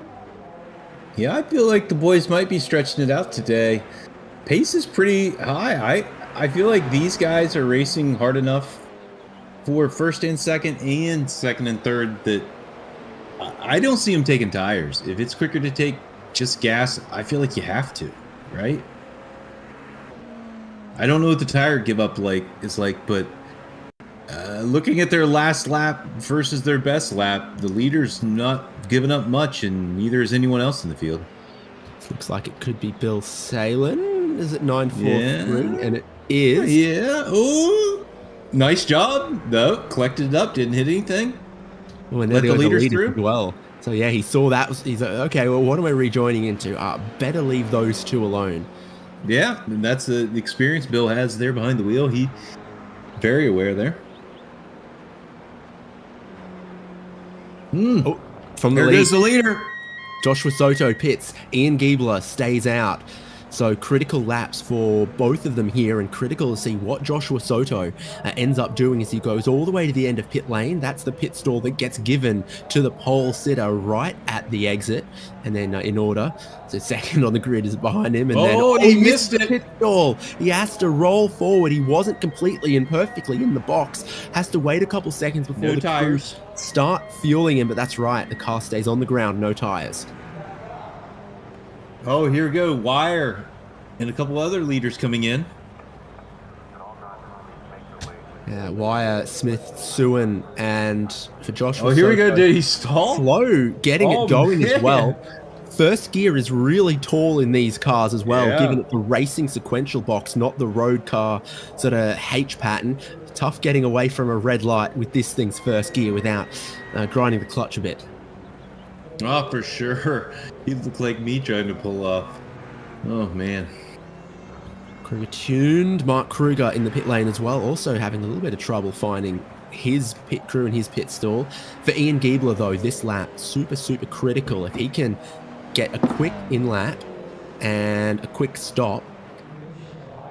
Yeah, I feel like the boys might be stretching it out today. Pace is pretty high. I feel like these guys are racing hard enough for 1st and 2nd and 2nd and 3rd that I don't see them taking tires. If it's quicker to take just gas, I feel like you have to, right? I don't know what the tire give up is like, but looking at their last lap versus their best lap, the leader's not giving up much, and neither is anyone else in the field. Looks like it could be Bill Salen. Is it 943? And it is. Yeah. Oh, nice job. No, collected it up. Didn't hit anything. Let the leaders through. Well, so yeah, he saw that. He's like, okay, well, what am I rejoining into? Better leave those two alone. Yeah, and that's the experience Bill has there behind the wheel. He very aware there. Oh, From the There lead, goes the leader. Joshua Soto pits. Ian Giebler stays out. So critical laps for both of them here, and critical to see what Joshua Soto ends up doing as he goes all the way to the end of pit lane. That's the pit stall that gets given to the pole sitter right at the exit. And then in order, so second on the grid is behind him. And then He he missed the it. pit stall. He has to roll forward. He wasn't completely and perfectly in the box. Has to wait a couple seconds before No the tires. crew start fueling him. But that's right. The car stays on the ground. No tires. Oh, here we go. Wire and a couple other leaders coming in. Yeah, Wire, Smith, Suin, and for Joshua. Oh, here we Soto, go. Did he stall? Flo getting it going as man. well. First gear is really tall in these cars as well, Yeah. given it the racing sequential box, not the road car sort of H pattern. Tough getting away from a red light with this thing's first gear without grinding the clutch a bit. Oh, for sure. He looked like me trying to pull off. Oh, man. Kruger tuned. Mark Kruger in the pit lane as well, also having a little bit of trouble finding his pit crew and his pit stall. For Ian Giebler, though, this lap, super, super critical. If he can get a quick in-lap and a quick stop,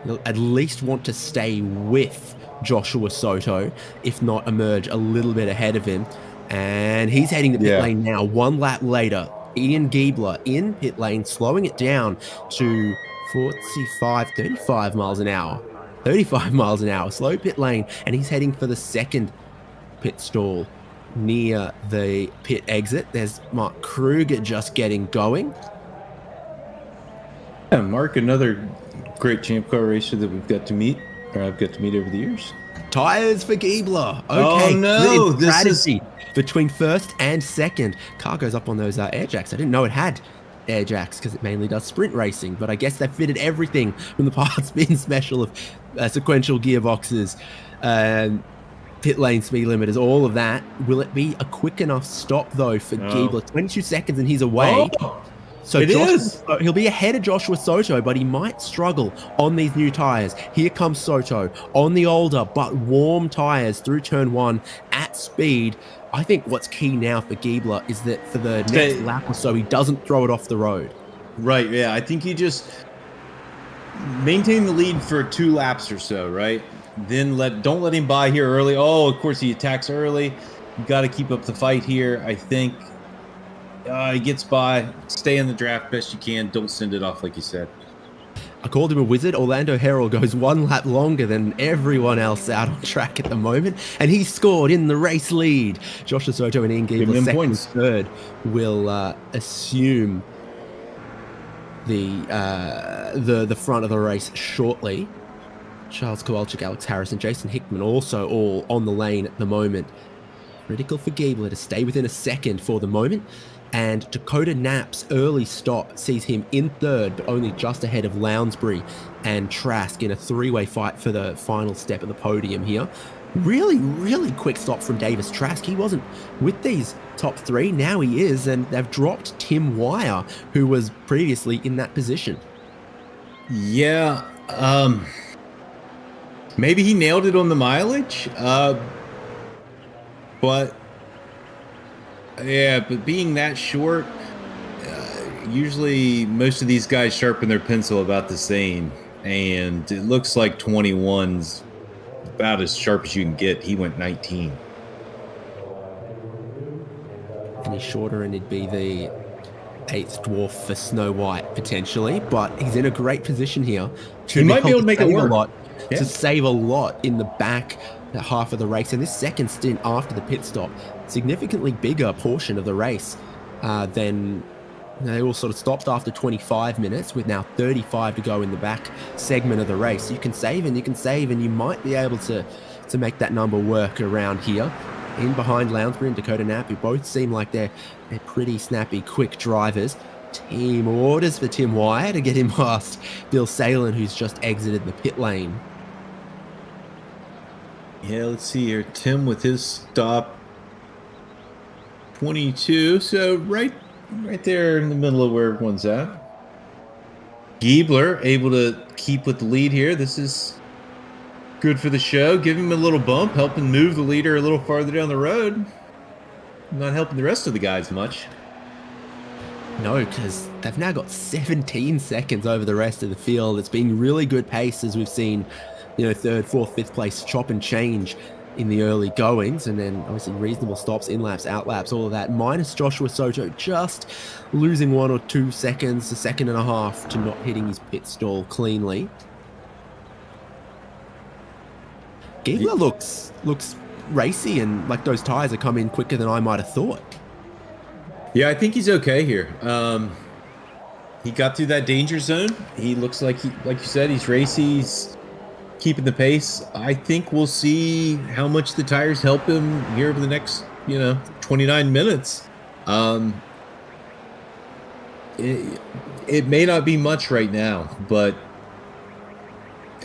he'll at least want to stay with Joshua Soto, if not emerge a little bit ahead of him. And he's heading to pit lane now. One lap later, Ian Giebler in pit lane, slowing it down to 35 miles an hour. 35 miles an hour, slow pit lane, and he's heading for the second pit stall near the pit exit. There's Mark Kruger just getting going. Yeah, Mark, another great Champ Car racer that we've got to meet, or I've got to meet over the years. Tires for Giebler. Okay, Oh, no, the this is- strategy between first and second. Car goes up on those air jacks. I didn't know it had air jacks because it mainly does sprint racing, but I guess they fitted everything from the parts bin special of sequential gearboxes, pit lane speed limiters, all of that. Will it be a quick enough stop though for Giebler? 22 seconds and he's away. Oh, So it is. He'll be ahead of Joshua Soto, but he might struggle on these new tires. Here comes Soto on the older but warm tires through turn one at speed. I think what's key now for Giebler is that for the next lap or so, he doesn't throw it off the road. Right, yeah. I think you just maintain the lead for 2 laps or so, right? Then don't let him by here early. Oh, of course he attacks early. You got to keep up the fight here, I think. He gets by. Stay in the draft best you can. Don't send it off like you said. I called him a wizard. Orlando Herald goes 1 lap longer than everyone else out on track at the moment, and he scored in the race lead. Joshua Soto and Ian Giebler, second and third, will assume the front of the race shortly. Charles Kowalczyk, Alex Harrison, Jason Hickman also all on the lane at the moment. Critical for Giebler to stay within a second for the moment. And Dakota Knapp's early stop sees him in third, but only just ahead of Lounsbury and Trask in a 3-way fight for the final step of the podium here. Really, really quick stop from Davis Trask. He wasn't with these top 3. Now he is, and they've dropped Tim Wire, who was previously in that position. Yeah, maybe he nailed it on the mileage, but being that short, usually most of these guys sharpen their pencil about the same, and it looks like 21's about as sharp as you can get. He went 19. Any shorter and he'd be the 8th dwarf for Snow White potentially, but he's in a great position here. He might be able to make it work. To save a lot in the back half of the race, and this second stint after the pit stop, significantly bigger portion of the race than they all sort of stopped after 25 minutes with now 35 to go in the back segment of the race. You can save and you can save, and you might be able to make that number work around here. In behind Lounsbury and Dakota Knapp, who both seem like they're pretty snappy, quick drivers. Team orders for Tim Wire to get him past Bill Salen, who's just exited the pit lane. Yeah, let's see here. Tim with his stop, 22. So right there in the middle of where everyone's at. Giebler able to keep with the lead here. This is good for the show. Give him a little bump, help him move the leader a little farther down the road. not helping the rest of the guys much. No, because they've now got 17 seconds over the rest of the field. It's been really good pace as we've seen, third, fourth, fifth place chop and change in the early goings, and then obviously reasonable stops, in laps, out laps, all of that, minus Joshua Soto just losing 1 or 2 seconds, a second and a half to not hitting his pit stall cleanly. Giebler looks racy, and like those tires are coming quicker than I might have thought. Yeah, I think he's okay here. He got through that danger zone. He looks like like you said, he's racy. He's keeping the pace. I think we'll see how much the tires help him here over the next, 29 minutes. It may not be much right now, but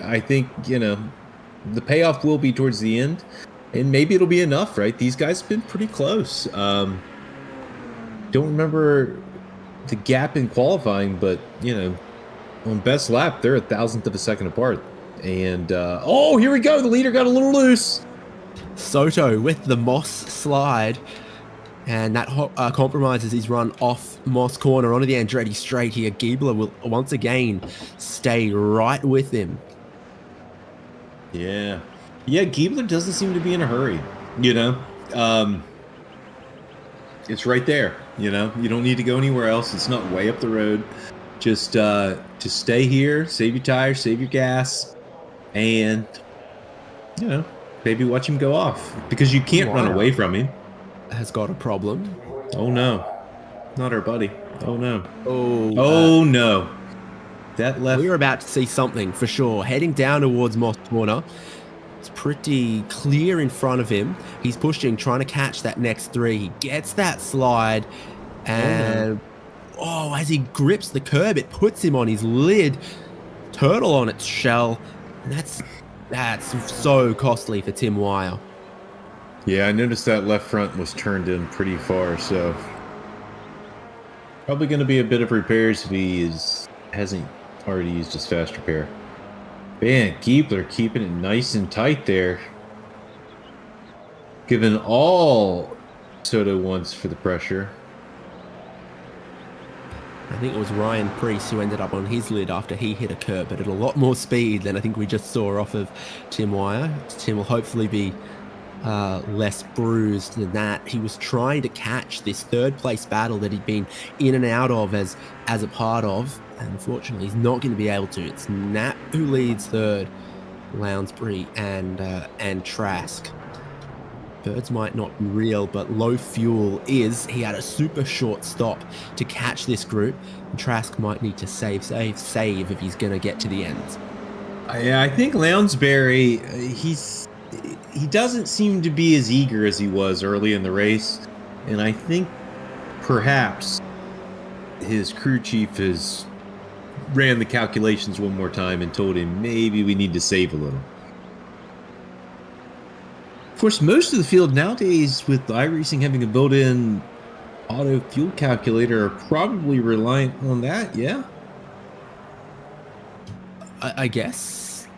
I think, the payoff will be towards the end, and maybe it'll be enough, right? These guys have been pretty close. Don't remember the gap in qualifying, but, on best lap, they're 1,000th of a second apart. And, oh, here we go. The leader got a little loose. Soto with the Moss slide, and that compromises his run off Moss corner onto the Andretti straight here. Giebler will once again stay right with him. Yeah. Yeah, Giebler doesn't seem to be in a hurry, It's right there, You don't need to go anywhere else. It's not way up the road. Just stay here, save your tires, save your gas, and, maybe watch him go off, because you can't run away from him. Has got a problem. Oh, no. Not our buddy. Oh, no. Oh, no. That left... We're about to see something for sure. Heading down towards Moss corner. It's pretty clear in front of him. He's pushing, trying to catch that next three. He gets that slide, and... as he grips the curb, it puts him on his lid. Turtle on its shell. And that's so costly for Tim Wire. Yeah, I noticed that left front was turned in pretty far, so probably going to be a bit of repairs if he hasn't already used his fast repair. Man, Giebler keeping it nice and tight there. Giving all Soto wants for the pressure. I think it was Ryan Preece who ended up on his lid after he hit a curb, but at a lot more speed than I think we just saw off of Tim Wire. Tim will hopefully be less bruised than that. He was trying to catch this third place battle that he'd been in and out of as a part of, and unfortunately he's not going to be able to. It's Knapp who leads third, Lounsbury and Trask. Birds might not be real, but low fuel is. He had a super short stop to catch this group. And Trask might need to save if he's going to get to the end. Yeah, I think Lounsbury, he doesn't seem to be as eager as he was early in the race. And I think perhaps his crew chief has ran the calculations one more time and told him maybe we need to save a little. Of course, most of the field nowadays, with iRacing having a built-in auto fuel calculator, are probably reliant on that, yeah? I guess.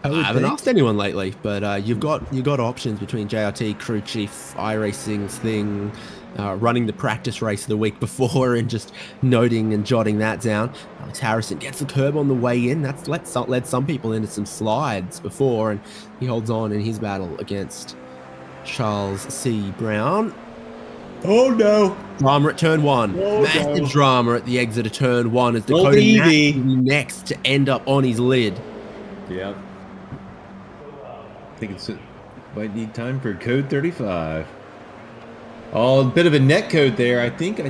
I haven't asked anyone lately, but you've got options between JRT, crew chief, iRacing's thing, running the practice race the week before and just noting and jotting that down. Alex Harrison gets the curb on the way in. That's led some people into some slides before, and he holds on in his battle against Charles C. Brown. Oh no! Drama at turn one. Massive drama at the exit of turn one as Dakota Knapp will be next to end up on his lid. Yep. I think might need time for code 35. Oh, a bit of a net code there. I think the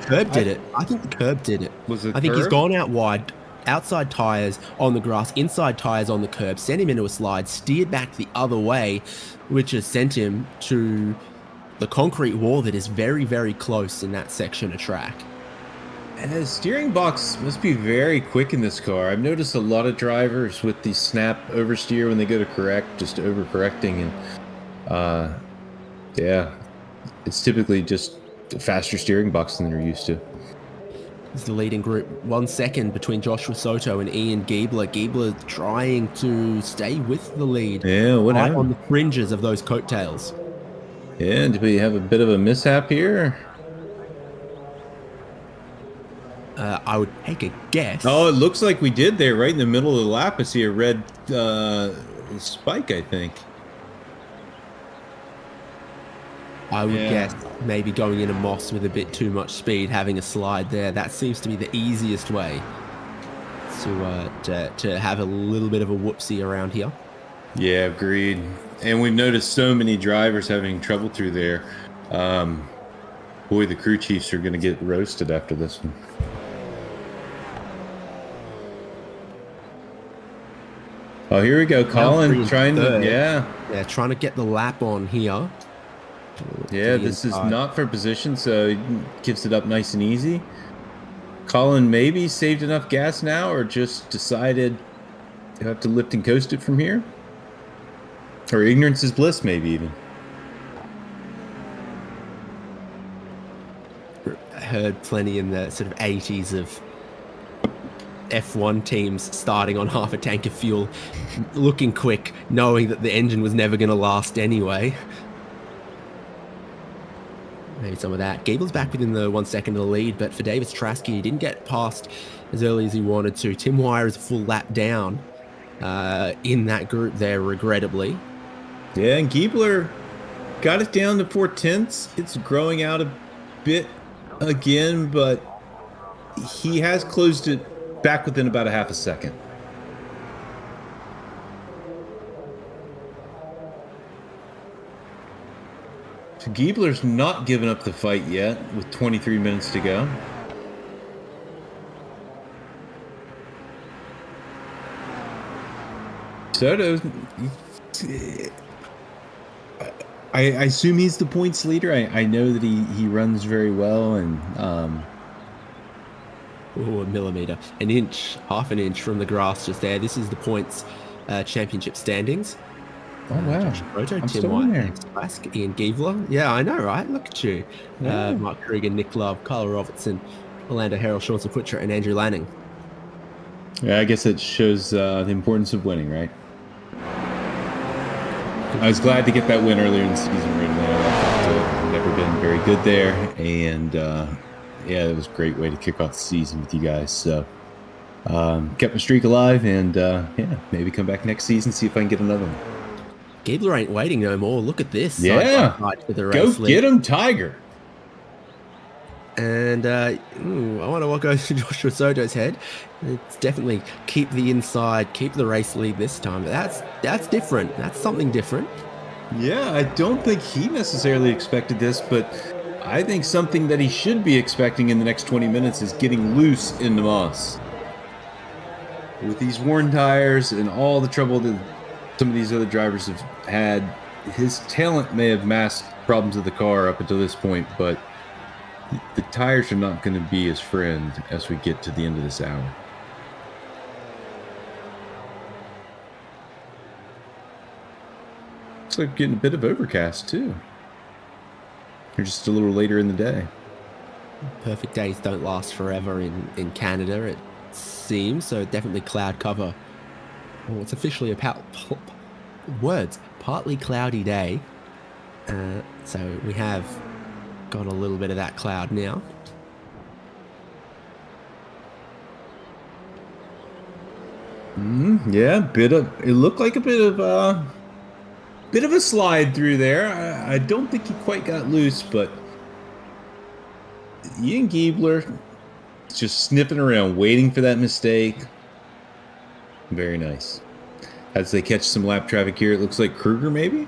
curb did it. I think the curb did it. Was it? I think he's gone out wide. Outside tires on the grass, inside tires on the curb, sent him into a slide, steered back the other way, which has sent him to the concrete wall that is very, very close in that section of track. And the steering box must be very quick in this car. I've noticed a lot of drivers with the snap oversteer when they go to correct, just overcorrecting, and yeah, it's typically just a faster steering box than they're used to. Is the leading group. 1 second between Joshua Soto and Ian Giebler. Giebler trying to stay with the lead. Yeah, what happened? On the fringes of those coattails. And do we have a bit of a mishap here? I would take a guess. Oh, it looks like we did there, right in the middle of the lap. I see a red spike, I think. I would guess maybe going into Moss with a bit too much speed, having a slide there. That seems to be the easiest way to have a little bit of a whoopsie around here. Yeah, agreed. And we've noticed so many drivers having trouble through there. Boy, the crew chiefs are going to get roasted after this one. Oh, here we go. Colin trying to, trying to get the lap on here. Yeah, this is not for position, so he gives it up nice and easy. Colin maybe saved enough gas now, or just decided you have to lift and coast it from here. Or ignorance is bliss, maybe even. I heard plenty in the sort of 80s of F1 teams starting on half a tank of fuel, looking quick, knowing that the engine was never going to last anyway. Maybe some of that. Gable's back within the 1 second of the lead, but for Davis Traski, he didn't get past as early as he wanted to. Tim Wire is a full lap down in that group there, regrettably. Yeah, and Giebler got it down to 4/10. It's growing out a bit again, but he has closed it back within about a half a second. So Giebler's not given up the fight yet with 23 minutes to go. Soto, I assume he's the points leader. I know that he runs very well, and a millimeter, an inch, half an inch from the grass just there. This is the points championship standings. Oh wow! Roto, I'm Tim White, Trask, Ian Giebler. Yeah, I know, right? Look at you. Yeah. Mark Kruger, Nick Love, Kyle Robertson, Orlando Harrell, Sean Butcher, and Andrew Lanning. Yeah, I guess it shows the importance of winning, right? I was glad to get that win earlier in the season. I've never been very good there, and yeah, it was a great way to kick off the season with you guys. So kept my streak alive, and yeah, maybe come back next season, see if I can get another one. Giebler ain't waiting no more. Look at this. Yeah, go get him, Tiger. And I wonder what goes through Joshua Soto's head. It's definitely keep the inside, keep the race lead this time. But that's different. That's something different. Yeah, I don't think he necessarily expected this, but I think something that he should be expecting in the next 20 minutes is getting loose in the Moss. With these worn tires and all the trouble that some of these other drivers have had, his talent may have masked problems of the car up until this point, but the tires are not going to be his friend as we get to the end of this hour. Looks like we're getting a bit of overcast too. We're just a little later in the day. Perfect days don't last forever in Canada, it seems, so definitely cloud cover. Well, it's officially a partly cloudy day. So we have got a little bit of that cloud now. Yeah, it looked like a bit of a slide through there. I don't think he quite got loose, but Ian Giebler just sniffing around, waiting for that mistake. Very nice. As they catch some lap traffic here, it looks like Kruger maybe.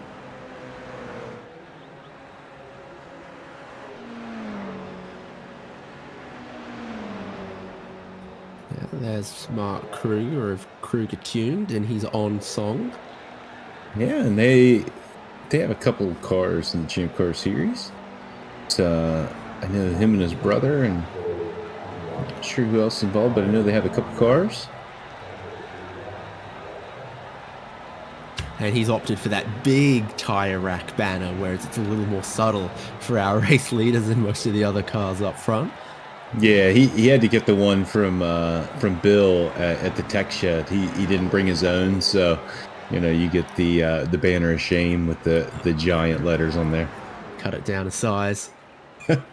There's Mark Kruger of Kruger Tuned, and he's on song. Yeah, and they have a couple of cars in the ChampCar series. So I know him and his brother, and I'm not sure who else is involved, but I know they have a couple cars. And he's opted for that big tire rack banner, whereas it's a little more subtle for our race leaders than most of the other cars up front. Yeah, he had to get the one from Bill at the tech shed. He didn't bring his own, so you get the banner of shame with the giant letters on there. cut it down a size. It's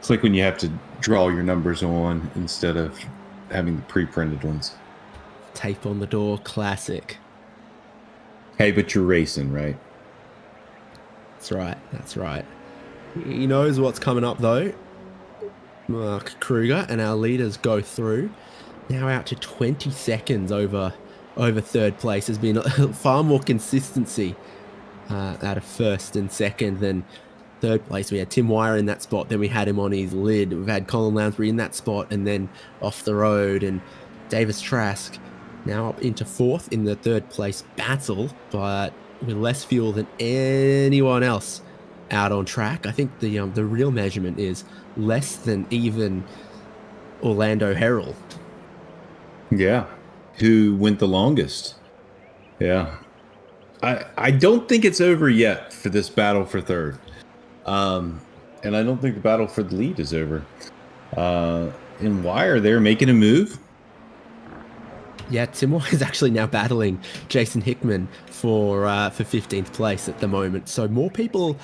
like when you have to draw your numbers on instead of having the pre-printed ones. Tape on the door, classic. Hey, but you're racing, right? That's right, that's right. He knows what's coming up though. Mark Kruger and our leaders go through. Now out to 20 seconds over third place. There's been far more consistency out of first and second than third place. We had Tim Wire in that spot, then we had him on his lid. We've had Colin Lounsbury in that spot and then off the road, and Davis Trask now up into fourth in the third place battle, but with less fuel than anyone else out on track. I think the real measurement is less than even Orlando Herald. Yeah. Who went the longest? Yeah. I don't think it's over yet for this battle for third. And I don't think the battle for the lead is over. In Wire, they're making a move. Yeah, Tim Wire is actually now battling Jason Hickman for 15th place at the moment. So more people,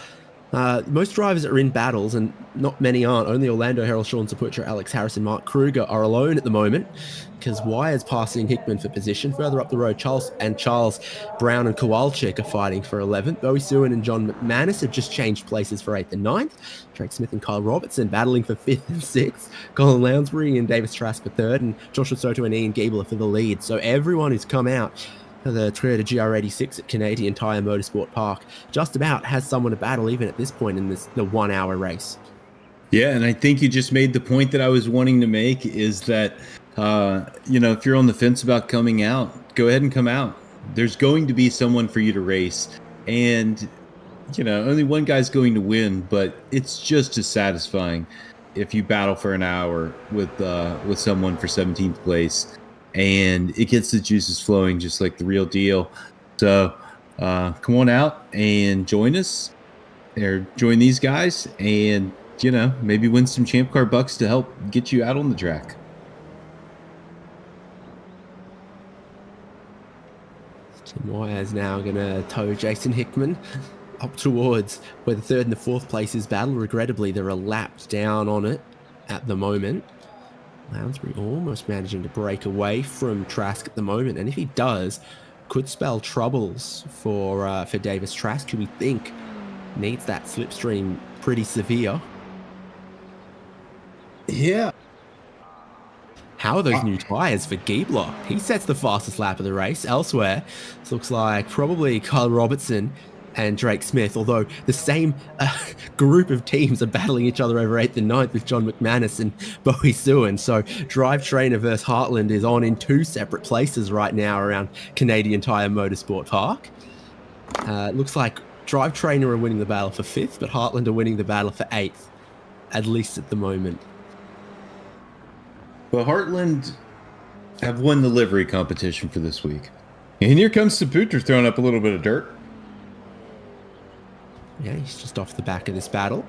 most drivers are in battles, and not many aren't. Only Orlando Herald, Sean Saputra, Alex Harrison, Mark Kruger are alone at the moment, because Wire's passing Hickman for position. Further up the road, Charles Brown and Kowalczyk are fighting for 11th. Bowie Sewin and John McManus have just changed places for 8th and 9th. Drake Smith and Kyle Robertson battling for 5th and 6th. Colin Lounsbury and Davis Trask for 3rd, and Joshua Soto and Ian Giebler for the lead. So everyone who's come out for the Toyota GR86 at Canadian Tire Motorsport Park just about has someone to battle, even at this point in the 1 hour race. Yeah, and I think you just made the point that I was wanting to make, is that if you're on the fence about coming out, go ahead and come out. There's going to be someone for you to race, and only one guy's going to win, but it's just as satisfying if you battle for an hour with someone for 17th place, and it gets the juices flowing just like the real deal. So come on out and join us, or join these guys, and maybe win some ChampCar bucks to help get you out on the track. Tim Wire is now going to tow Jason Hickman up towards where the 3rd and the 4th places battle. Regrettably, they're a lap down on it at the moment. Lounsbury almost managing to break away from Trask at the moment, and if he does, could spell troubles for Davis Trask, who we think needs that slipstream pretty severe. Yeah. How are those new tyres for Giebler? He sets the fastest lap of the race. Elsewhere, this looks like probably Kyle Robertson and Drake Smith, although the same group of teams are battling each other over 8th and 9th with John McManus and Bowie Sewin. So Drive Trainer versus Heartland is on in 2 separate places right now around Canadian Tire Motorsport Park. Looks like Drive Trainer are winning the battle for 5th, but Heartland are winning the battle for 8th, at least at the moment. Well, Heartland have won the livery competition for this week. And here comes Saputra throwing up a little bit of dirt. Yeah, he's just off the back of this battle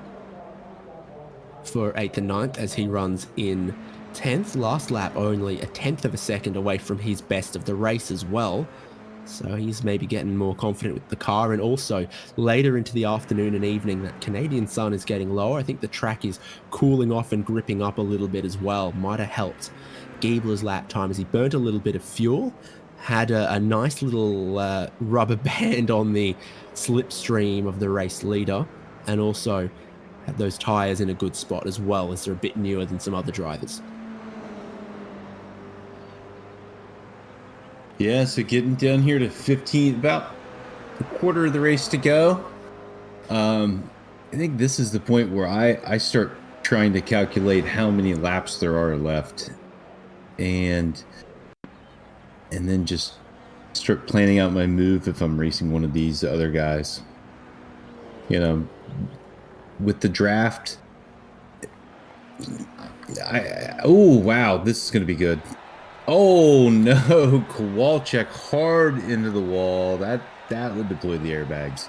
for 8th and 9th as he runs in 10th. Last lap only a 10th of a second away from his best of the race as well. So he's maybe getting more confident with the car. And also later into the afternoon and evening, that Canadian sun is getting lower. I think the track is cooling off and gripping up a little bit as well. Might have helped Giebler's lap time as he burnt a little bit of fuel. Had a nice little rubber band on the slipstream of the race leader, and also had those tyres in a good spot as well, as they're a bit newer than some other drivers. Yeah, so getting down here to 15, about a quarter of the race to go. I think this is the point where I start trying to calculate how many laps there are left, and then just start planning out my move if I'm racing one of these other guys. With the draft, oh wow, this is going to be good. Oh no, Kowalczyk hard into the wall. That would deploy the airbags.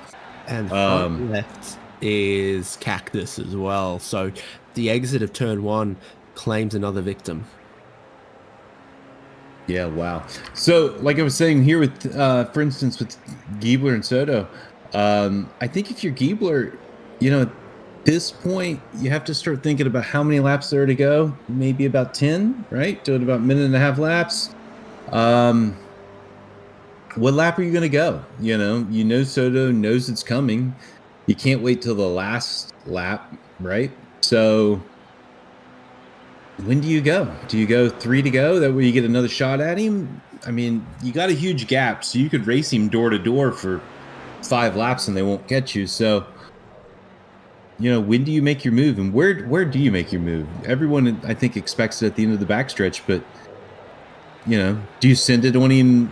And front left is Cactus as well. So the exit of turn 1 claims another victim. Yeah, wow. So like I was saying here with, for instance, with Giebler and Soto, I think if you're Giebler, at this point, you have to start thinking about how many laps there are to go. Maybe about 10, right? Doing about a minute and a half laps. What lap are you going to go? Soto knows it's coming. You can't wait till the last lap, right? So when do you go? Do you go 3 to go? That way you get another shot at him? I mean, you got a huge gap, so you could race him door to door for 5 laps and they won't catch you. So, when do you make your move, and where do you make your move? Everyone, I think, expects it at the end of the backstretch, but do you send it on him,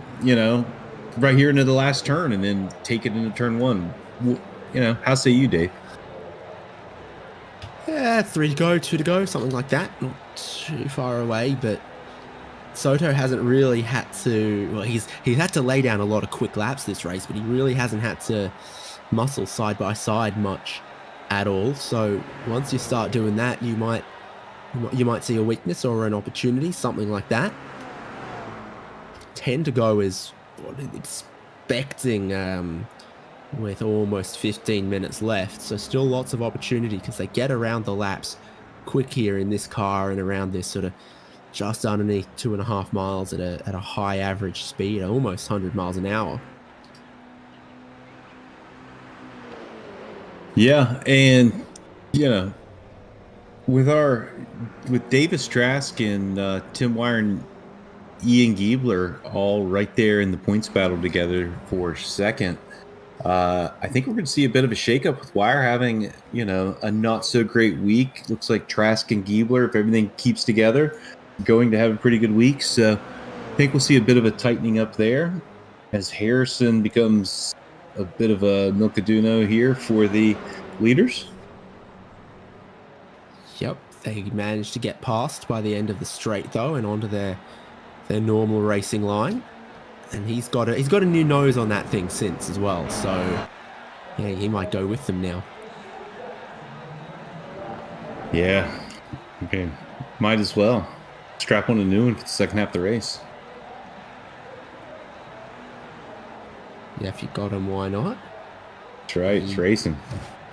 right here into the last turn and then take it into turn 1? How say you, Dave? Yeah, 3 to go, 2 to go, something like that. Not too far away, but Soto hasn't really had to. Well, he's had to lay down a lot of quick laps this race, but he really hasn't had to muscle side by side much at all. So once you start doing that, you might see a weakness or an opportunity, something like that. 10 to go is what I'm expecting, with almost 15 minutes left. So still lots of opportunity because they get around the laps quick here in this car and around this sort of just underneath 2.5 miles at a high average speed, almost 100 miles an hour. Yeah, and with Davis Trask and Tim Wire and Ian Giebler all right there in the points battle together for second, I think we're going to see a bit of a shakeup with Wire having a not so great week. Looks like Trask and Giebler, if everything keeps together, going to have a pretty good week. So I think we'll see a bit of a tightening up there as Harrison becomes a bit of a Milkaduno here for the leaders. Yep, they managed to get past by the end of the straight though, and onto their normal racing line. And he's got a new nose on that thing since as well. So yeah, he might go with them now. Yeah, okay, might as well strap on a new one for the second half of the race. Yeah, if you got him, why not? That's right, it's racing.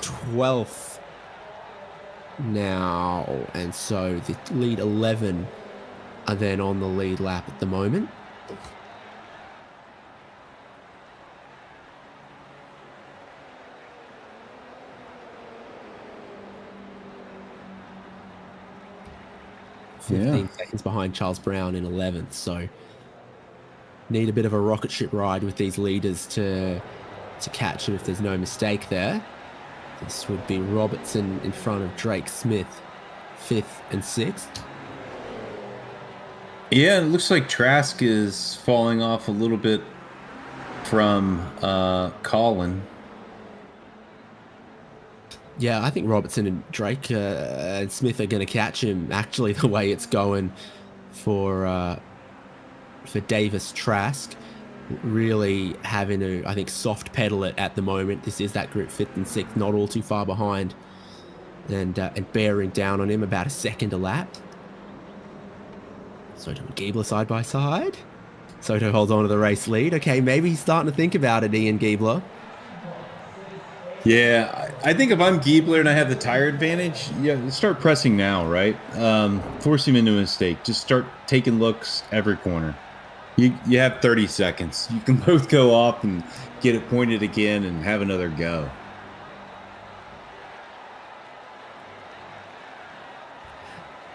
12th now, and so the lead 11 are then on the lead lap at the moment. Yeah. 15 seconds behind Charles Brown in 11th, so need a bit of a rocket ship ride with these leaders to catch him if there's no mistake there. This would be Robertson in front of Drake Smith, 5th and 6th. Yeah, it looks like Trask is falling off a little bit from Colin. Yeah, I think Robertson and Drake and Smith are going to catch him, actually, the way it's going for Davis Trask. Really having to, I think, soft pedal it at the moment. This is that group 5th and 6th, not all too far behind. And bearing down on him about a second a lap. Soto and Giebler side by side. Soto holds on to the race lead. Okay, maybe he's starting to think about it, Ian Giebler. Yeah, I think if I'm Giebler and I have the tire advantage, start pressing now, right? Force him into a mistake. Just start taking looks every corner. You have 30 seconds. You can both go off and get it pointed again and have another go.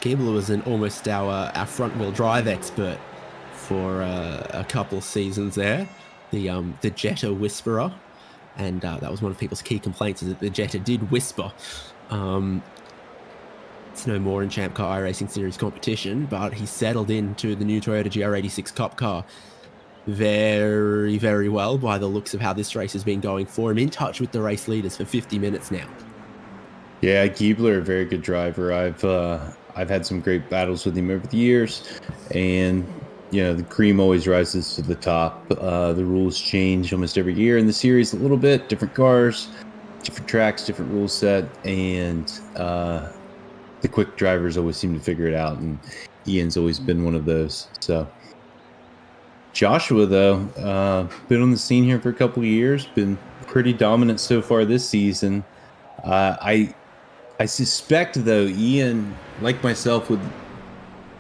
Giebler was almost our front-wheel drive expert for a couple seasons there. The Jetta Whisperer. And that was one of people's key complaints, is that the Jetta did whisper. It's no more in ChampCar iRacing Series competition, but he settled into the new Toyota GR86 Cup car very, very well by the looks of how this race has been going for him. In touch with the race leaders for 50 minutes now. Yeah, Giebler, a very good driver. I've had some great battles with him over the years, and the cream always rises to the top. The rules change almost every year in the series a little bit. Different cars, different tracks, different rule set, and the quick drivers always seem to figure it out, and Ian's always been one of those. So Joshua, though, been on the scene here for a couple of years, been pretty dominant so far this season. I suspect, though, Ian, like myself, would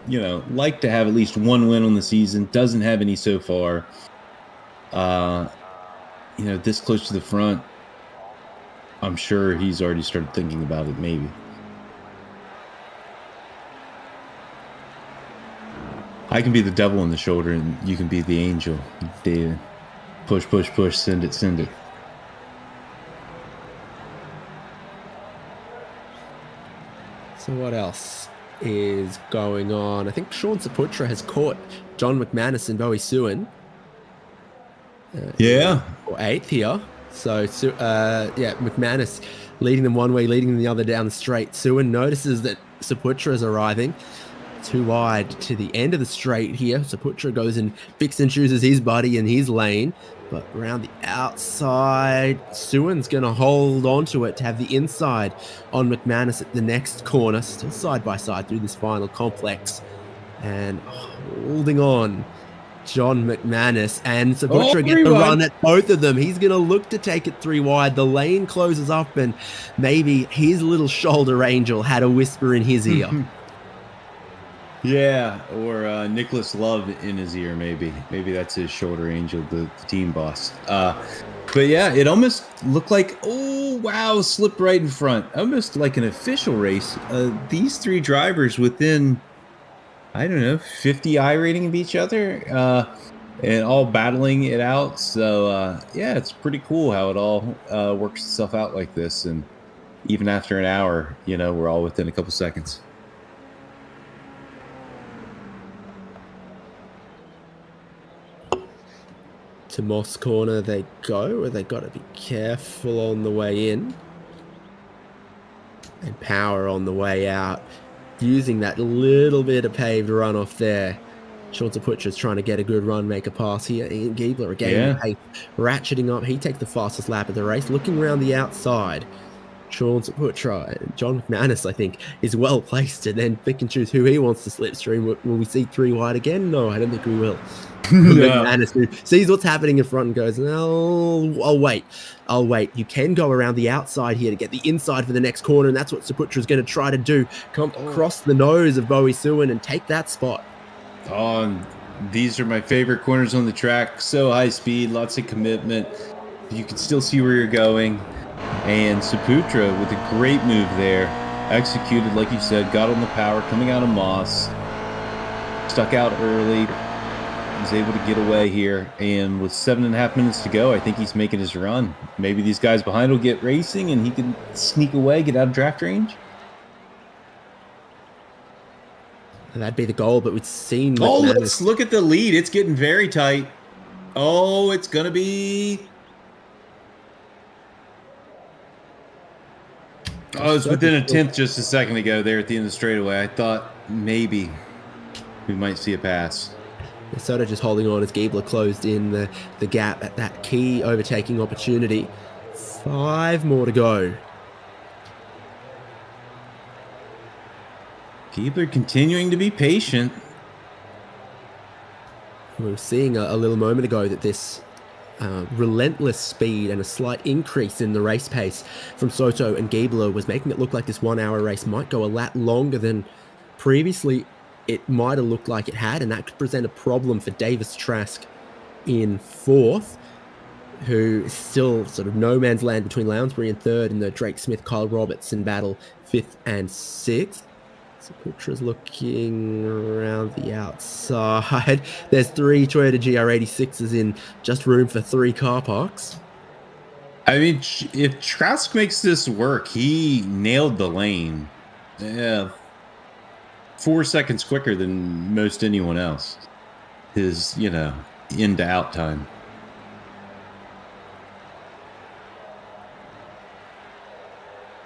like to have at least one win on the season. Doesn't have any so far. This close to the front, I'm sure he's already started thinking about it, maybe. I can be the devil on the shoulder, and you can be the angel, David. Push, push, push, send it, send it. So what else is going on? I think Sean Saputra has caught John McManus and Bowie Suin. For 8th here. So, McManus leading them one way, leading them the other down the straight. Suin notices that Saputra is arriving. Too wide to the end of the straight here. Saputra goes and picks and chooses his buddy in his lane. But around the outside, Suin's going to hold on to it to have the inside on McManus at the next corner. Still side by side through this final complex. And holding on, John McManus, and Saputra get the run at both of them. He's going to look to take it 3 wide. The lane closes up, and maybe his little shoulder angel had a whisper in his ear. Yeah, or Nicholas Love in his ear, maybe. Maybe that's his shoulder angel, the team boss. But yeah, it almost looked like, oh, wow, slipped right in front. Almost like an official race. These 3 drivers within, I don't know, 50 iRating of each other, and all battling it out. So, yeah, it's pretty cool how it all works itself out like this. And even after an hour, we're all within a couple seconds. To Moss corner they go, where they got to be careful on the way in. And power on the way out. Using that little bit of paved runoff there. Sean Saputra's trying to get a good run, make a pass here. Ian Giebler again, ratcheting up. He takes the fastest lap of the race. Looking around the outside, Sean Saputra and John McManus, I think, is well placed to then pick and choose who he wants to slipstream. Will we see 3 wide again? No, I don't think we will. McManus, who sees what's happening in front and goes, no, I'll wait. You can go around the outside here to get the inside for the next corner, and that's what Saputra is going to try to do. Come across the nose of Bowie Suin and take that spot. These are my favorite corners on the track. So high speed, lots of commitment. You can still see where you're going. And Saputra with a great move there. Executed, like you said, got on the power, coming out of Moss. Stuck out early. Was able to get away here, and with 7.5 minutes to go, I think he's making his run. Maybe these guys behind will get racing, and he can sneak away, get out of draft range. That'd be the goal, but we've seen... let's look at the lead. It's getting very tight. Oh, it's going to be... Oh, it's within a 10th just a second ago there at the end of the straightaway. I thought maybe we might see a pass. Soto just holding on as Giebler closed in the gap at that key overtaking opportunity. 5 more to go. Giebler continuing to be patient. We were seeing a little moment ago that this relentless speed and a slight increase in the race pace from Soto and Giebler was making it look like this 1 hour race might go a lot longer than previously it might have looked like it had, and that could present a problem for Davis Trask in 4th, who is still sort of no man's land between Lounsbury and 3rd in the Drake Smith, Kyle Robertson battle, 5th and 6th. Saputra's looking around the outside. There's 3 Toyota GR86s in just room for 3 car parks. I mean, if Trask makes this work, he nailed the lane. Yeah. 4 seconds quicker than most anyone else. His, in to out time.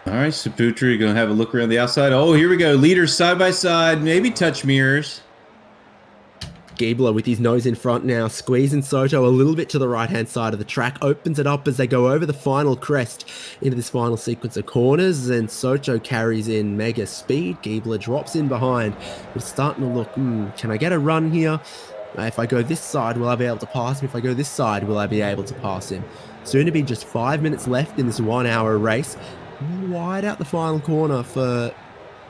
All right, Saputra, you're going to have a look around the outside. Oh, here we go. Leaders side by side, maybe touch mirrors. Giebler with his nose in front now, squeezing Soto a little bit to the right-hand side of the track, opens it up as they go over the final crest into this final sequence of corners, and Soto carries in mega speed. Giebler drops in behind. We're starting to look, can I get a run here? If I go this side, will I be able to pass him? If I go this side, will I be able to pass him? Soon to be just 5 minutes left in this 1 hour race. Wide out the final corner for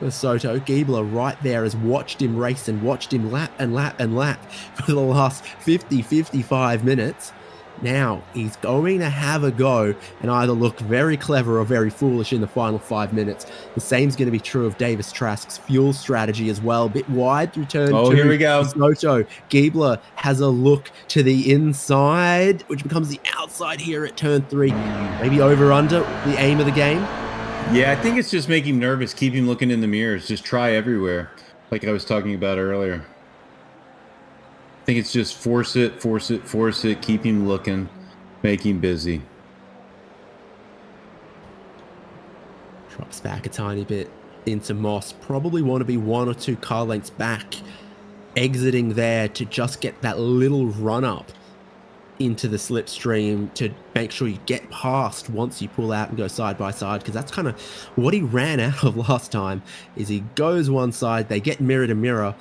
Soto. Giebler right there has watched him race and watched him lap and lap and lap for the last 55 minutes. Now he's going to have a go and either look very clever or very foolish in the final 5 minutes. The same's going to be true of Davis Trask's fuel strategy as well. Bit wide through turn 2. Here we go. Soto. Giebler has a look to the inside, which becomes the outside here at turn 3. Maybe over under the aim of the game. Yeah, I think it's just make him nervous, keep him looking in the mirrors, just try everywhere, like I was talking about earlier. I think it's just force it, keep him looking, make him busy. Drops back a tiny bit into Moss. Probably want to be 1 or 2 car lengths back, exiting there to just get that little run up into the slipstream to make sure you get past once you pull out and go side by side, because that's kind of what he ran out of last time. Is he goes one side, they get mirror to mirror,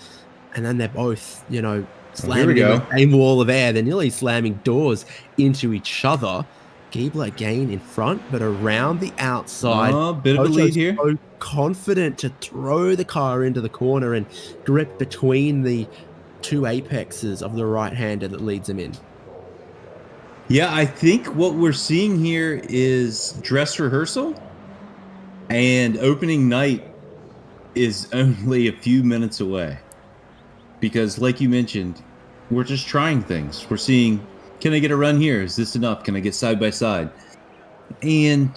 and then they're both, you know, slamming in the same wall of air. They're nearly slamming doors into each other. Giebler again in front, but around the outside. Bit of a lead here. So confident to throw the car into the corner and grip between the 2 apexes of the right-hander that leads him in. Yeah, I think what we're seeing here is dress rehearsal, and opening night is only a few minutes away. Because like you mentioned, we're just trying things. We're seeing, can I get a run here? Is this enough? Can I get side by side? And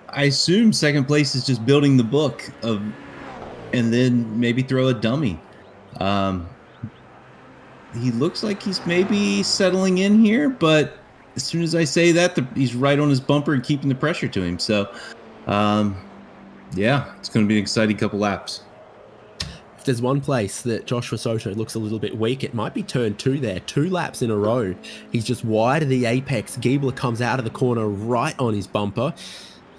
I assume second place is just building the book of, and then maybe throw a dummy. He looks like he's maybe settling in here, but as soon as I say that, he's right on his bumper and keeping the pressure to him. So, yeah, it's going to be an exciting couple laps. If there's one place that Joshua Soto looks a little bit weak, it might be turn 2 there. 2 laps in a row. He's just wide of the apex. Giebler comes out of the corner right on his bumper.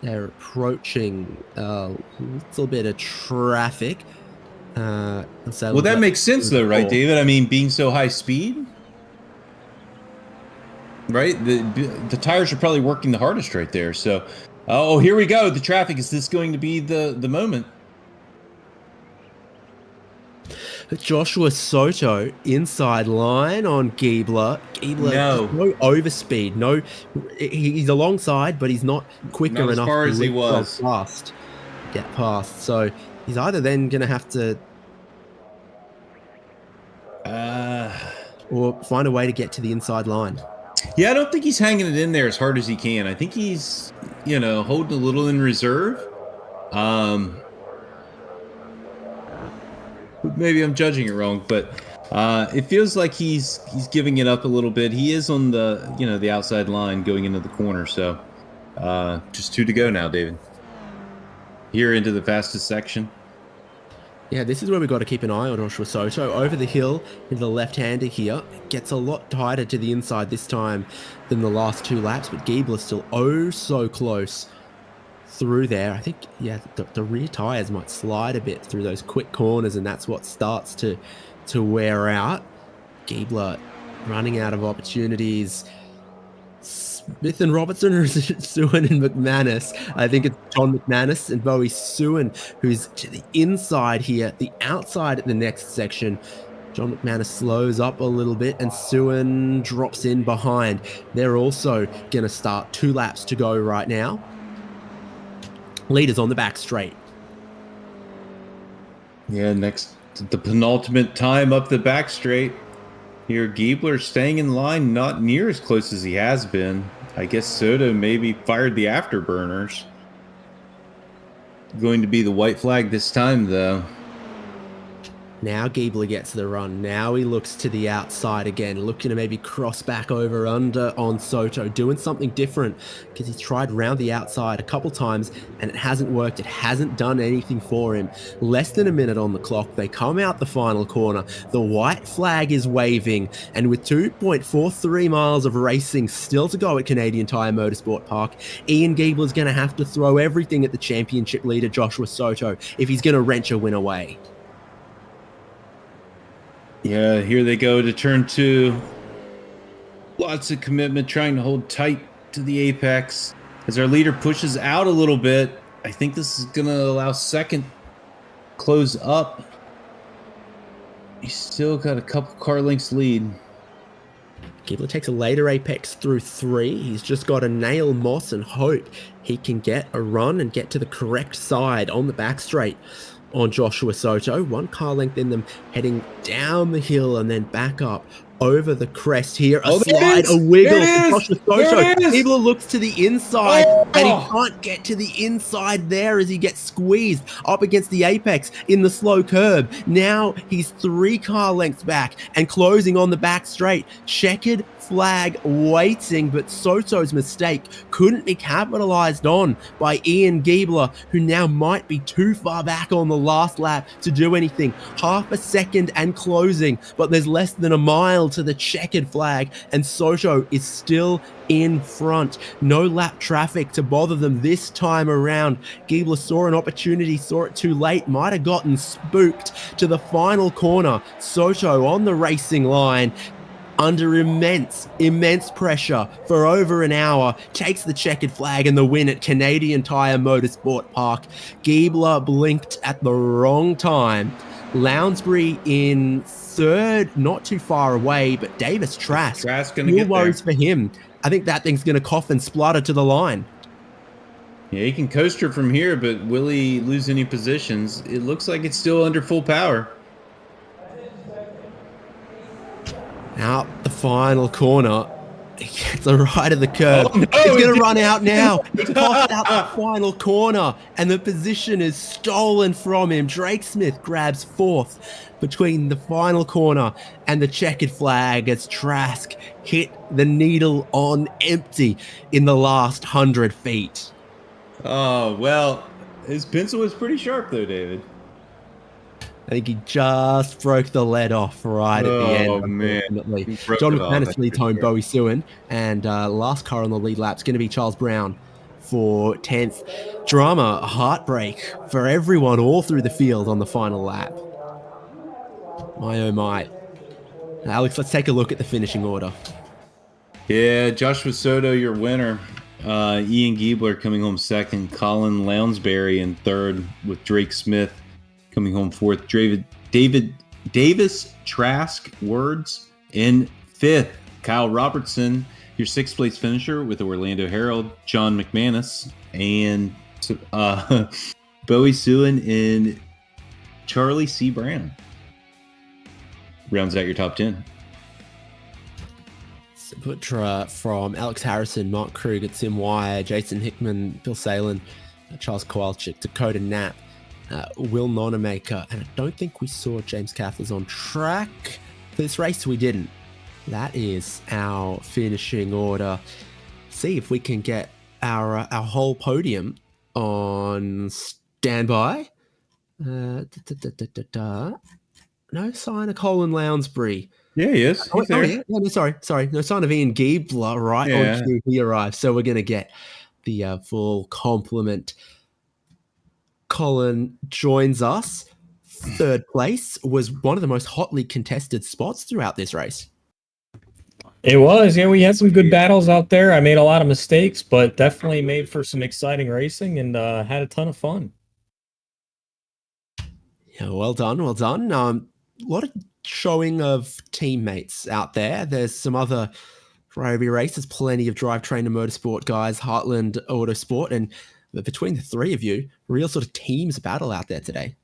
They're approaching a little bit of traffic. Well, that makes sense though, right, David? I mean, being so high speed, right? The tires are probably working the hardest right there. So, oh, here we go. The traffic. Is this going to be the moment? Joshua Soto inside line on Giebler. No overspeed. No, he's alongside, but he's not quicker enough. As far as he was. Get past. So he's either then going to have to or find a way to get to the inside line. Yeah, I don't think he's hanging it in there as hard as he can. I think he's, holding a little in reserve. Maybe I'm judging it wrong, but it feels like he's giving it up a little bit. He is on the, the outside line going into the corner. So just 2 to go now, David. Here into the fastest section. Yeah, this is where we've got to keep an eye on Joshua Soto. Over the hill into the left-hander here. It gets a lot tighter to the inside this time than the last 2 laps, but Giebler's still so close through there. I think, yeah, the rear tyres might slide a bit through those quick corners, and that's what starts to wear out. Giebler running out of opportunities. Smith and Robertson, or is it Sewin and McManus? I think it's John McManus and Bowie Sewin, who's to the inside here, the outside at the next section. John McManus slows up a little bit and Sewin drops in behind. They're also going to start 2 laps to go right now. Leaders on the back straight. Yeah, the penultimate time up the back straight. Here, Giebler staying in line, not near as close as he has been. I guess Soto maybe fired the afterburners. Going to be the white flag this time, though. Now Giebler gets the run. Now he looks to the outside again, looking to maybe cross back over under on Soto, doing something different because he's tried round the outside a couple times and it hasn't worked. It hasn't done anything for him. Less than a minute on the clock. They come out the final corner. The white flag is waving, and with 2.43 miles of racing still to go at Canadian Tire Motorsport Park, Ian Giebler's going to have to throw everything at the championship leader Joshua Soto if he's going to wrench a win away. Yeah, here they go to turn 2. Lots of commitment, trying to hold tight to the apex as our leader pushes out a little bit. I think this is going to allow second close up. He's still got a couple car lengths lead. Gibbler takes a later apex through 3. He's just got to nail Moss and hope he can get a run and get to the correct side on the back straight on Joshua Soto. 1 car length in them, heading down the hill and then back up over the crest here. A slide, a wiggle for Joshua Soto. Gibbler looks to the inside and he can't get to the inside there as he gets squeezed up against the apex in the slow curb. Now he's 3 car lengths back and closing on the back straight. Checkered flag waiting, but Soto's mistake couldn't be capitalized on by Ian Giebler, who now might be too far back on the last lap to do anything. Half a second and closing, but there's less than a mile to the checkered flag, and Soto is still in front. No lap traffic to bother them this time around. Giebler saw an opportunity, saw it too late, might have gotten spooked to the final corner. Soto on the racing line, under immense pressure for over an hour, takes the checkered flag and the win at Canadian Tire Motorsport Park. Giebler blinked at the wrong time. Lounsbury in 3rd, not too far away, but Davis Trask, real worries for him. I think that thing's going to cough and splutter to the line. Yeah, he can coast her from here, but will he lose any positions? It looks like it's still under full power. Out the final corner. He gets the right of the curve. Oh, no, it's going to run out now. He pops out the final corner, and the position is stolen from him. Drake Smith grabs 4th between the final corner and the checkered flag as Trask hit the needle on empty in the last 100 feet. Oh, well, his pencil was pretty sharp, though, David. I think he just broke the lead off right at the end. Oh, man. John McManus leads home Bowie Suin, and last car on the lead lap is going to be Charles Brown for 10th. Drama, heartbreak for everyone all through the field on the final lap. My, oh my. Alex, let's take a look at the finishing order. Yeah, Joshua Soto, your winner. Ian Giebler coming home 2nd. Colin Lounsbury in 3rd, with Drake Smith coming home 4th. Davis Trask Words in 5th. Kyle Robertson, your 6th place finisher with the Orlando Herald. John McManus and Bowie Suin in Charlie C. Brown. Rounds out your top 10. Saputra from Alex Harrison, Mark Krug at Sim Wire, Jason Hickman, Bill Salen, Charles Kowalczyk, Dakota Knapp, Will Nonamaker, and I don't think we saw James Cathers on track for this race. We didn't. That is our finishing order. See if we can get our whole podium on standby. No sign of Colin Lounsbury. Yeah, he is. He's there. Yeah. No, sorry. No sign of Ian Giebler right on cue. He arrived. So we're going to get the full complement. Colin joins us. 3rd place was one of the most hotly contested spots throughout this race. It was. Yeah, we had some good battles out there. I made a lot of mistakes, but definitely made for some exciting racing and had a ton of fun. Yeah, well done. A lot of showing of teammates out there. There's some other Ryobi races, plenty of Drivetrain and Motorsport guys, Heartland Autosport, and between the 3 of you, real sort of teams battle out there today.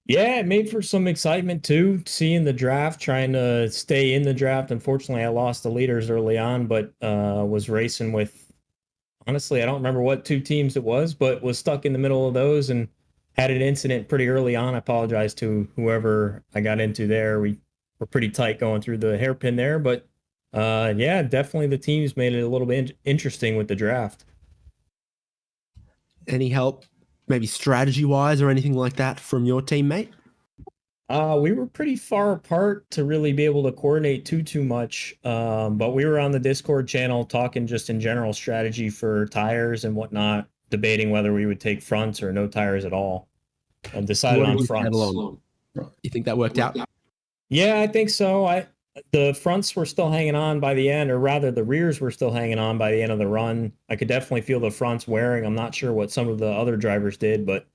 Yeah, it made for some excitement too, seeing the draft, trying to stay in the draft. Unfortunately, I lost the leaders early on, but was racing with, honestly, I don't remember what 2 teams it was, but was stuck in the middle of those and had an incident pretty early on. I apologize to whoever I got into there. We were pretty tight going through the hairpin there, but yeah, definitely the teams made it a little bit interesting with the draft. Any help, maybe strategy-wise or anything like that from your teammate? We were pretty far apart to really be able to coordinate too much, but we were on the Discord channel talking just in general strategy for tires and whatnot, debating whether we would take fronts or no tires at all, and decided on fronts. You think that worked out? Yeah, I think so. The fronts were still hanging on by the end, or rather the rears were still hanging on by the end of the run. I could definitely feel the fronts wearing. I'm not sure what some of the other drivers did, but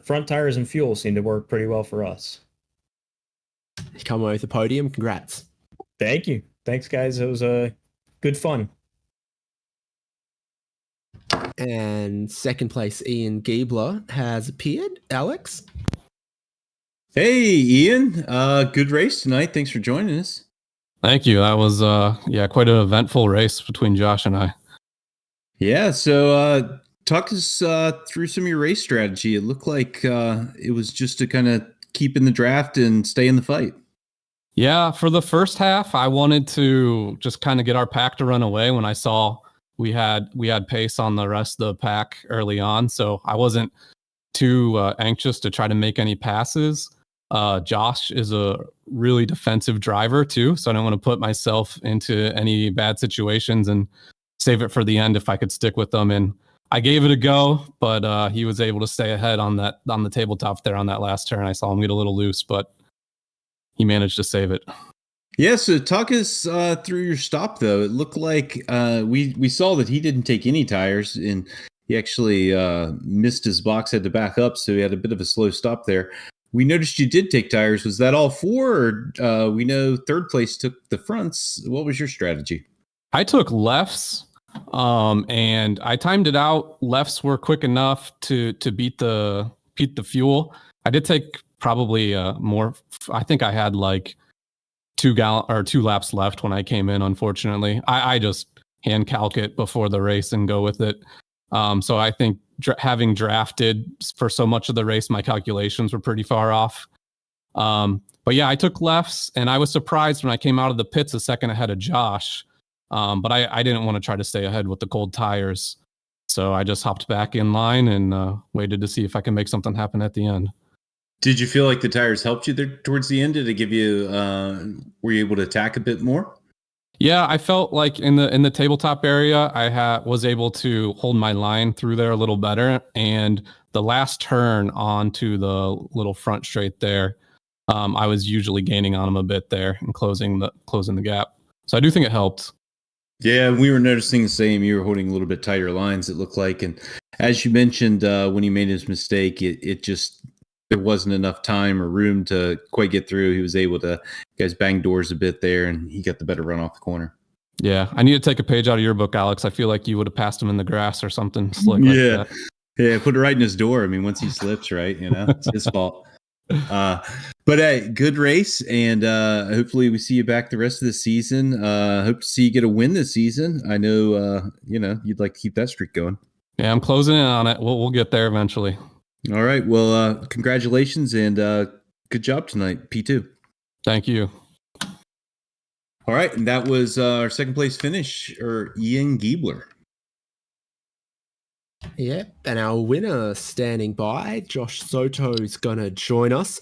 front tires and fuel seemed to work pretty well for us. You come away with the podium. Congrats. Thank you. Thanks, guys. It was good fun. And second place, Ian Giebler, has appeared. Alex? Hey, Ian. Good race tonight. Thanks for joining us. Thank you. That was quite an eventful race between Josh and I. Yeah, so talk us through some of your race strategy. It looked like it was just to kind of keep in the draft and stay in the fight. Yeah, for the first half, I wanted to just kind of get our pack to run away when I saw we had pace on the rest of the pack early on. So I wasn't too anxious to try to make any passes. Josh is a really defensive driver too, so I don't want to put myself into any bad situations and save it for the end if I could stick with them. And I gave it a go, but he was able to stay ahead on the tabletop there on that last turn. I saw him get a little loose, but he managed to save it. Yeah, so talk us through your stop, though. It looked like we saw that he didn't take any tires, and he actually missed his box, had to back up, so he had a bit of a slow stop there. We noticed you did take tires. Was that all four? Or we know third place took the fronts. What was your strategy? I took lefts, and I timed it out. Lefts were quick enough to beat the fuel. I did take probably more. I think I had like 2 laps left when I came in. Unfortunately, I just hand calc it before the race and go with it. So I think having drafted for so much of the race, my calculations were pretty far off. But yeah, I took lefts, and I was surprised when I came out of the pits a second ahead of Josh. But I didn't want to try to stay ahead with the cold tires. So I just hopped back in line and waited to see if I can make something happen at the end. Did you feel like the tires helped you there towards the end? Did it give you, were you able to attack a bit more? Yeah, I felt like in the tabletop area, I was able to hold my line through there a little better. And the last turn onto the little front straight there, I was usually gaining on him a bit there and closing the gap. So I do think it helped. Yeah, we were noticing the same. You were holding a little bit tighter lines, it looked like. And as you mentioned, when he made his mistake, it just, there wasn't enough time or room to quite get through. He was able to, guys bang doors a bit there, and he got the better run off the corner. Yeah, I need to take a page out of your book, Alex. I feel like you would have passed him in the grass or something slick like that. Yeah, put it right in his door. I mean, once he slips, right, it's his fault. But hey, good race, and hopefully we see you back the rest of the season. Hope to see you get a win this season. I know, you'd like to keep that streak going. Yeah, I'm closing in on it. We'll get there eventually. All right. Well, congratulations and good job tonight, P2. Thank you. All right, and that was our second place finish, or Ian Giebler. Yep, and our winner standing by, Josh Soto, is going to join us.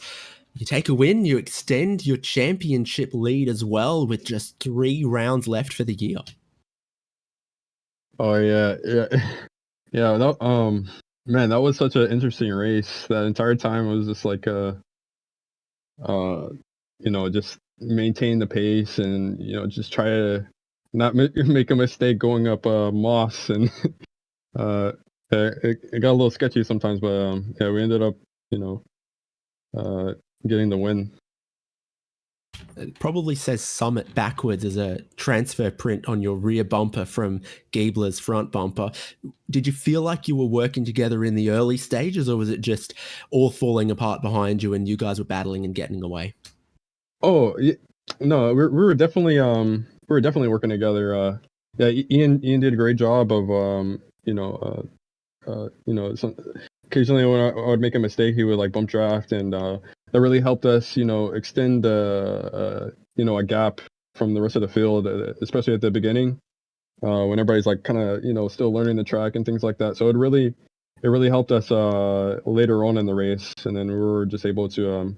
You take a win, you extend your championship lead as well with just 3 rounds left for the year. Oh yeah. Yeah, that, man, that was such an interesting race. That entire time was just like just maintain the pace and just try to not make a mistake going up Moss, and it got a little sketchy sometimes, but yeah, we ended up getting the win. It probably says Summit backwards as a transfer print on your rear bumper from Giebler's front bumper. Did you feel like you were working together in the early stages, or was it just all falling apart behind you and you guys were battling and getting away? Oh, no, we were definitely working together. Yeah, Ian did a great job of occasionally when I would make a mistake, he would like bump draft, and that really helped us, extend a gap from the rest of the field, especially at the beginning, when everybody's like kind of still learning the track and things like that. So it really helped us later on in the race, and then we were just able to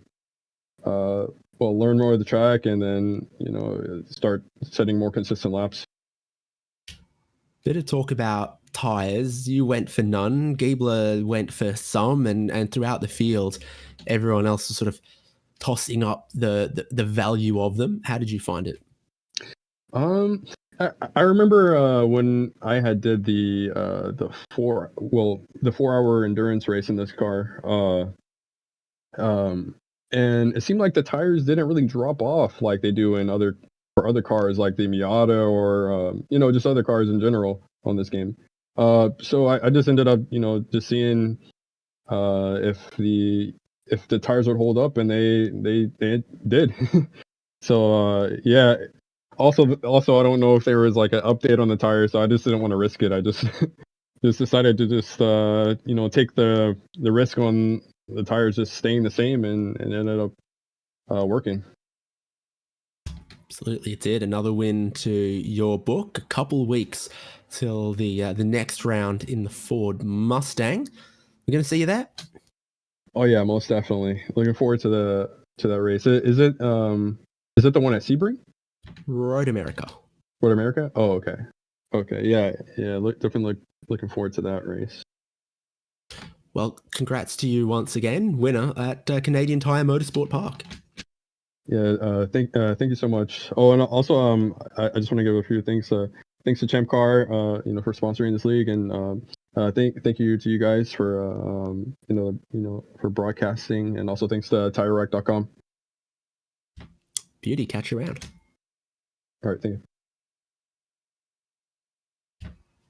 learn more of the track, and then start setting more consistent laps. Bit of talk about tires. You went for none. Giebler went for some, and throughout the field, everyone else was sort of tossing up the value of them. How did you find it? I remember when I had did the 4 hour endurance race in this car. And it seemed like the tires didn't really drop off like they do in other cars like the Miata or just other cars in general on this game. So I just ended up just seeing if the tires would hold up, and they did. So yeah. Also, I don't know if there was like an update on the tires, so I just didn't want to risk it. I just just decided to just take the risk on the tires just staying the same, and ended up working. Absolutely, it did. Another win to your book. A couple weeks till the next round in the Ford Mustang. We're going to see you there. Oh yeah, most definitely. Looking forward to that race. Is it the one at Sebring? Road America. Road America? Oh, okay. Okay, yeah. Definitely looking forward to that race. Well, congrats to you once again, winner at Canadian Tire Motorsport Park. Yeah, thank you so much. Oh, and also, I just want to give a few thanks. Thanks to ChampCar, for sponsoring this league, and thank you to you guys for for broadcasting, and also thanks to TireRack.com. Beauty, catch you around. All right, thank you.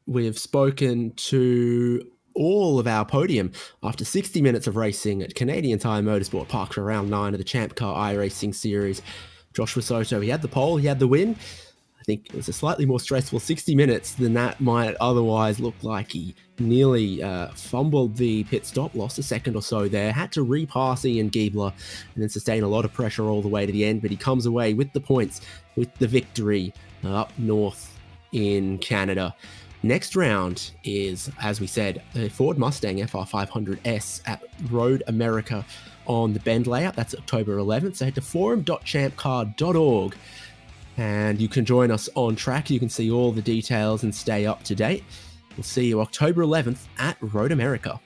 We have spoken to all of our podium after 60 minutes of racing at Canadian Tire Motorsport Park for round 9 of the ChampCar iRacing series. Joshua Soto, he had the pole, he had the win. I think it was a slightly more stressful 60 minutes than that might otherwise look like. He nearly fumbled the pit stop, lost a second or so there, had to repass Ian Giebler and then sustain a lot of pressure all the way to the end, but he comes away with the points, with the victory up north in Canada. Next round is, as we said, the Ford Mustang FR500S at Road America on the Bend layout. That's October 11th. So head to forum.champcar.org and you can join us on track. You can see all the details and stay up to date. We'll see you October 11th at Road America.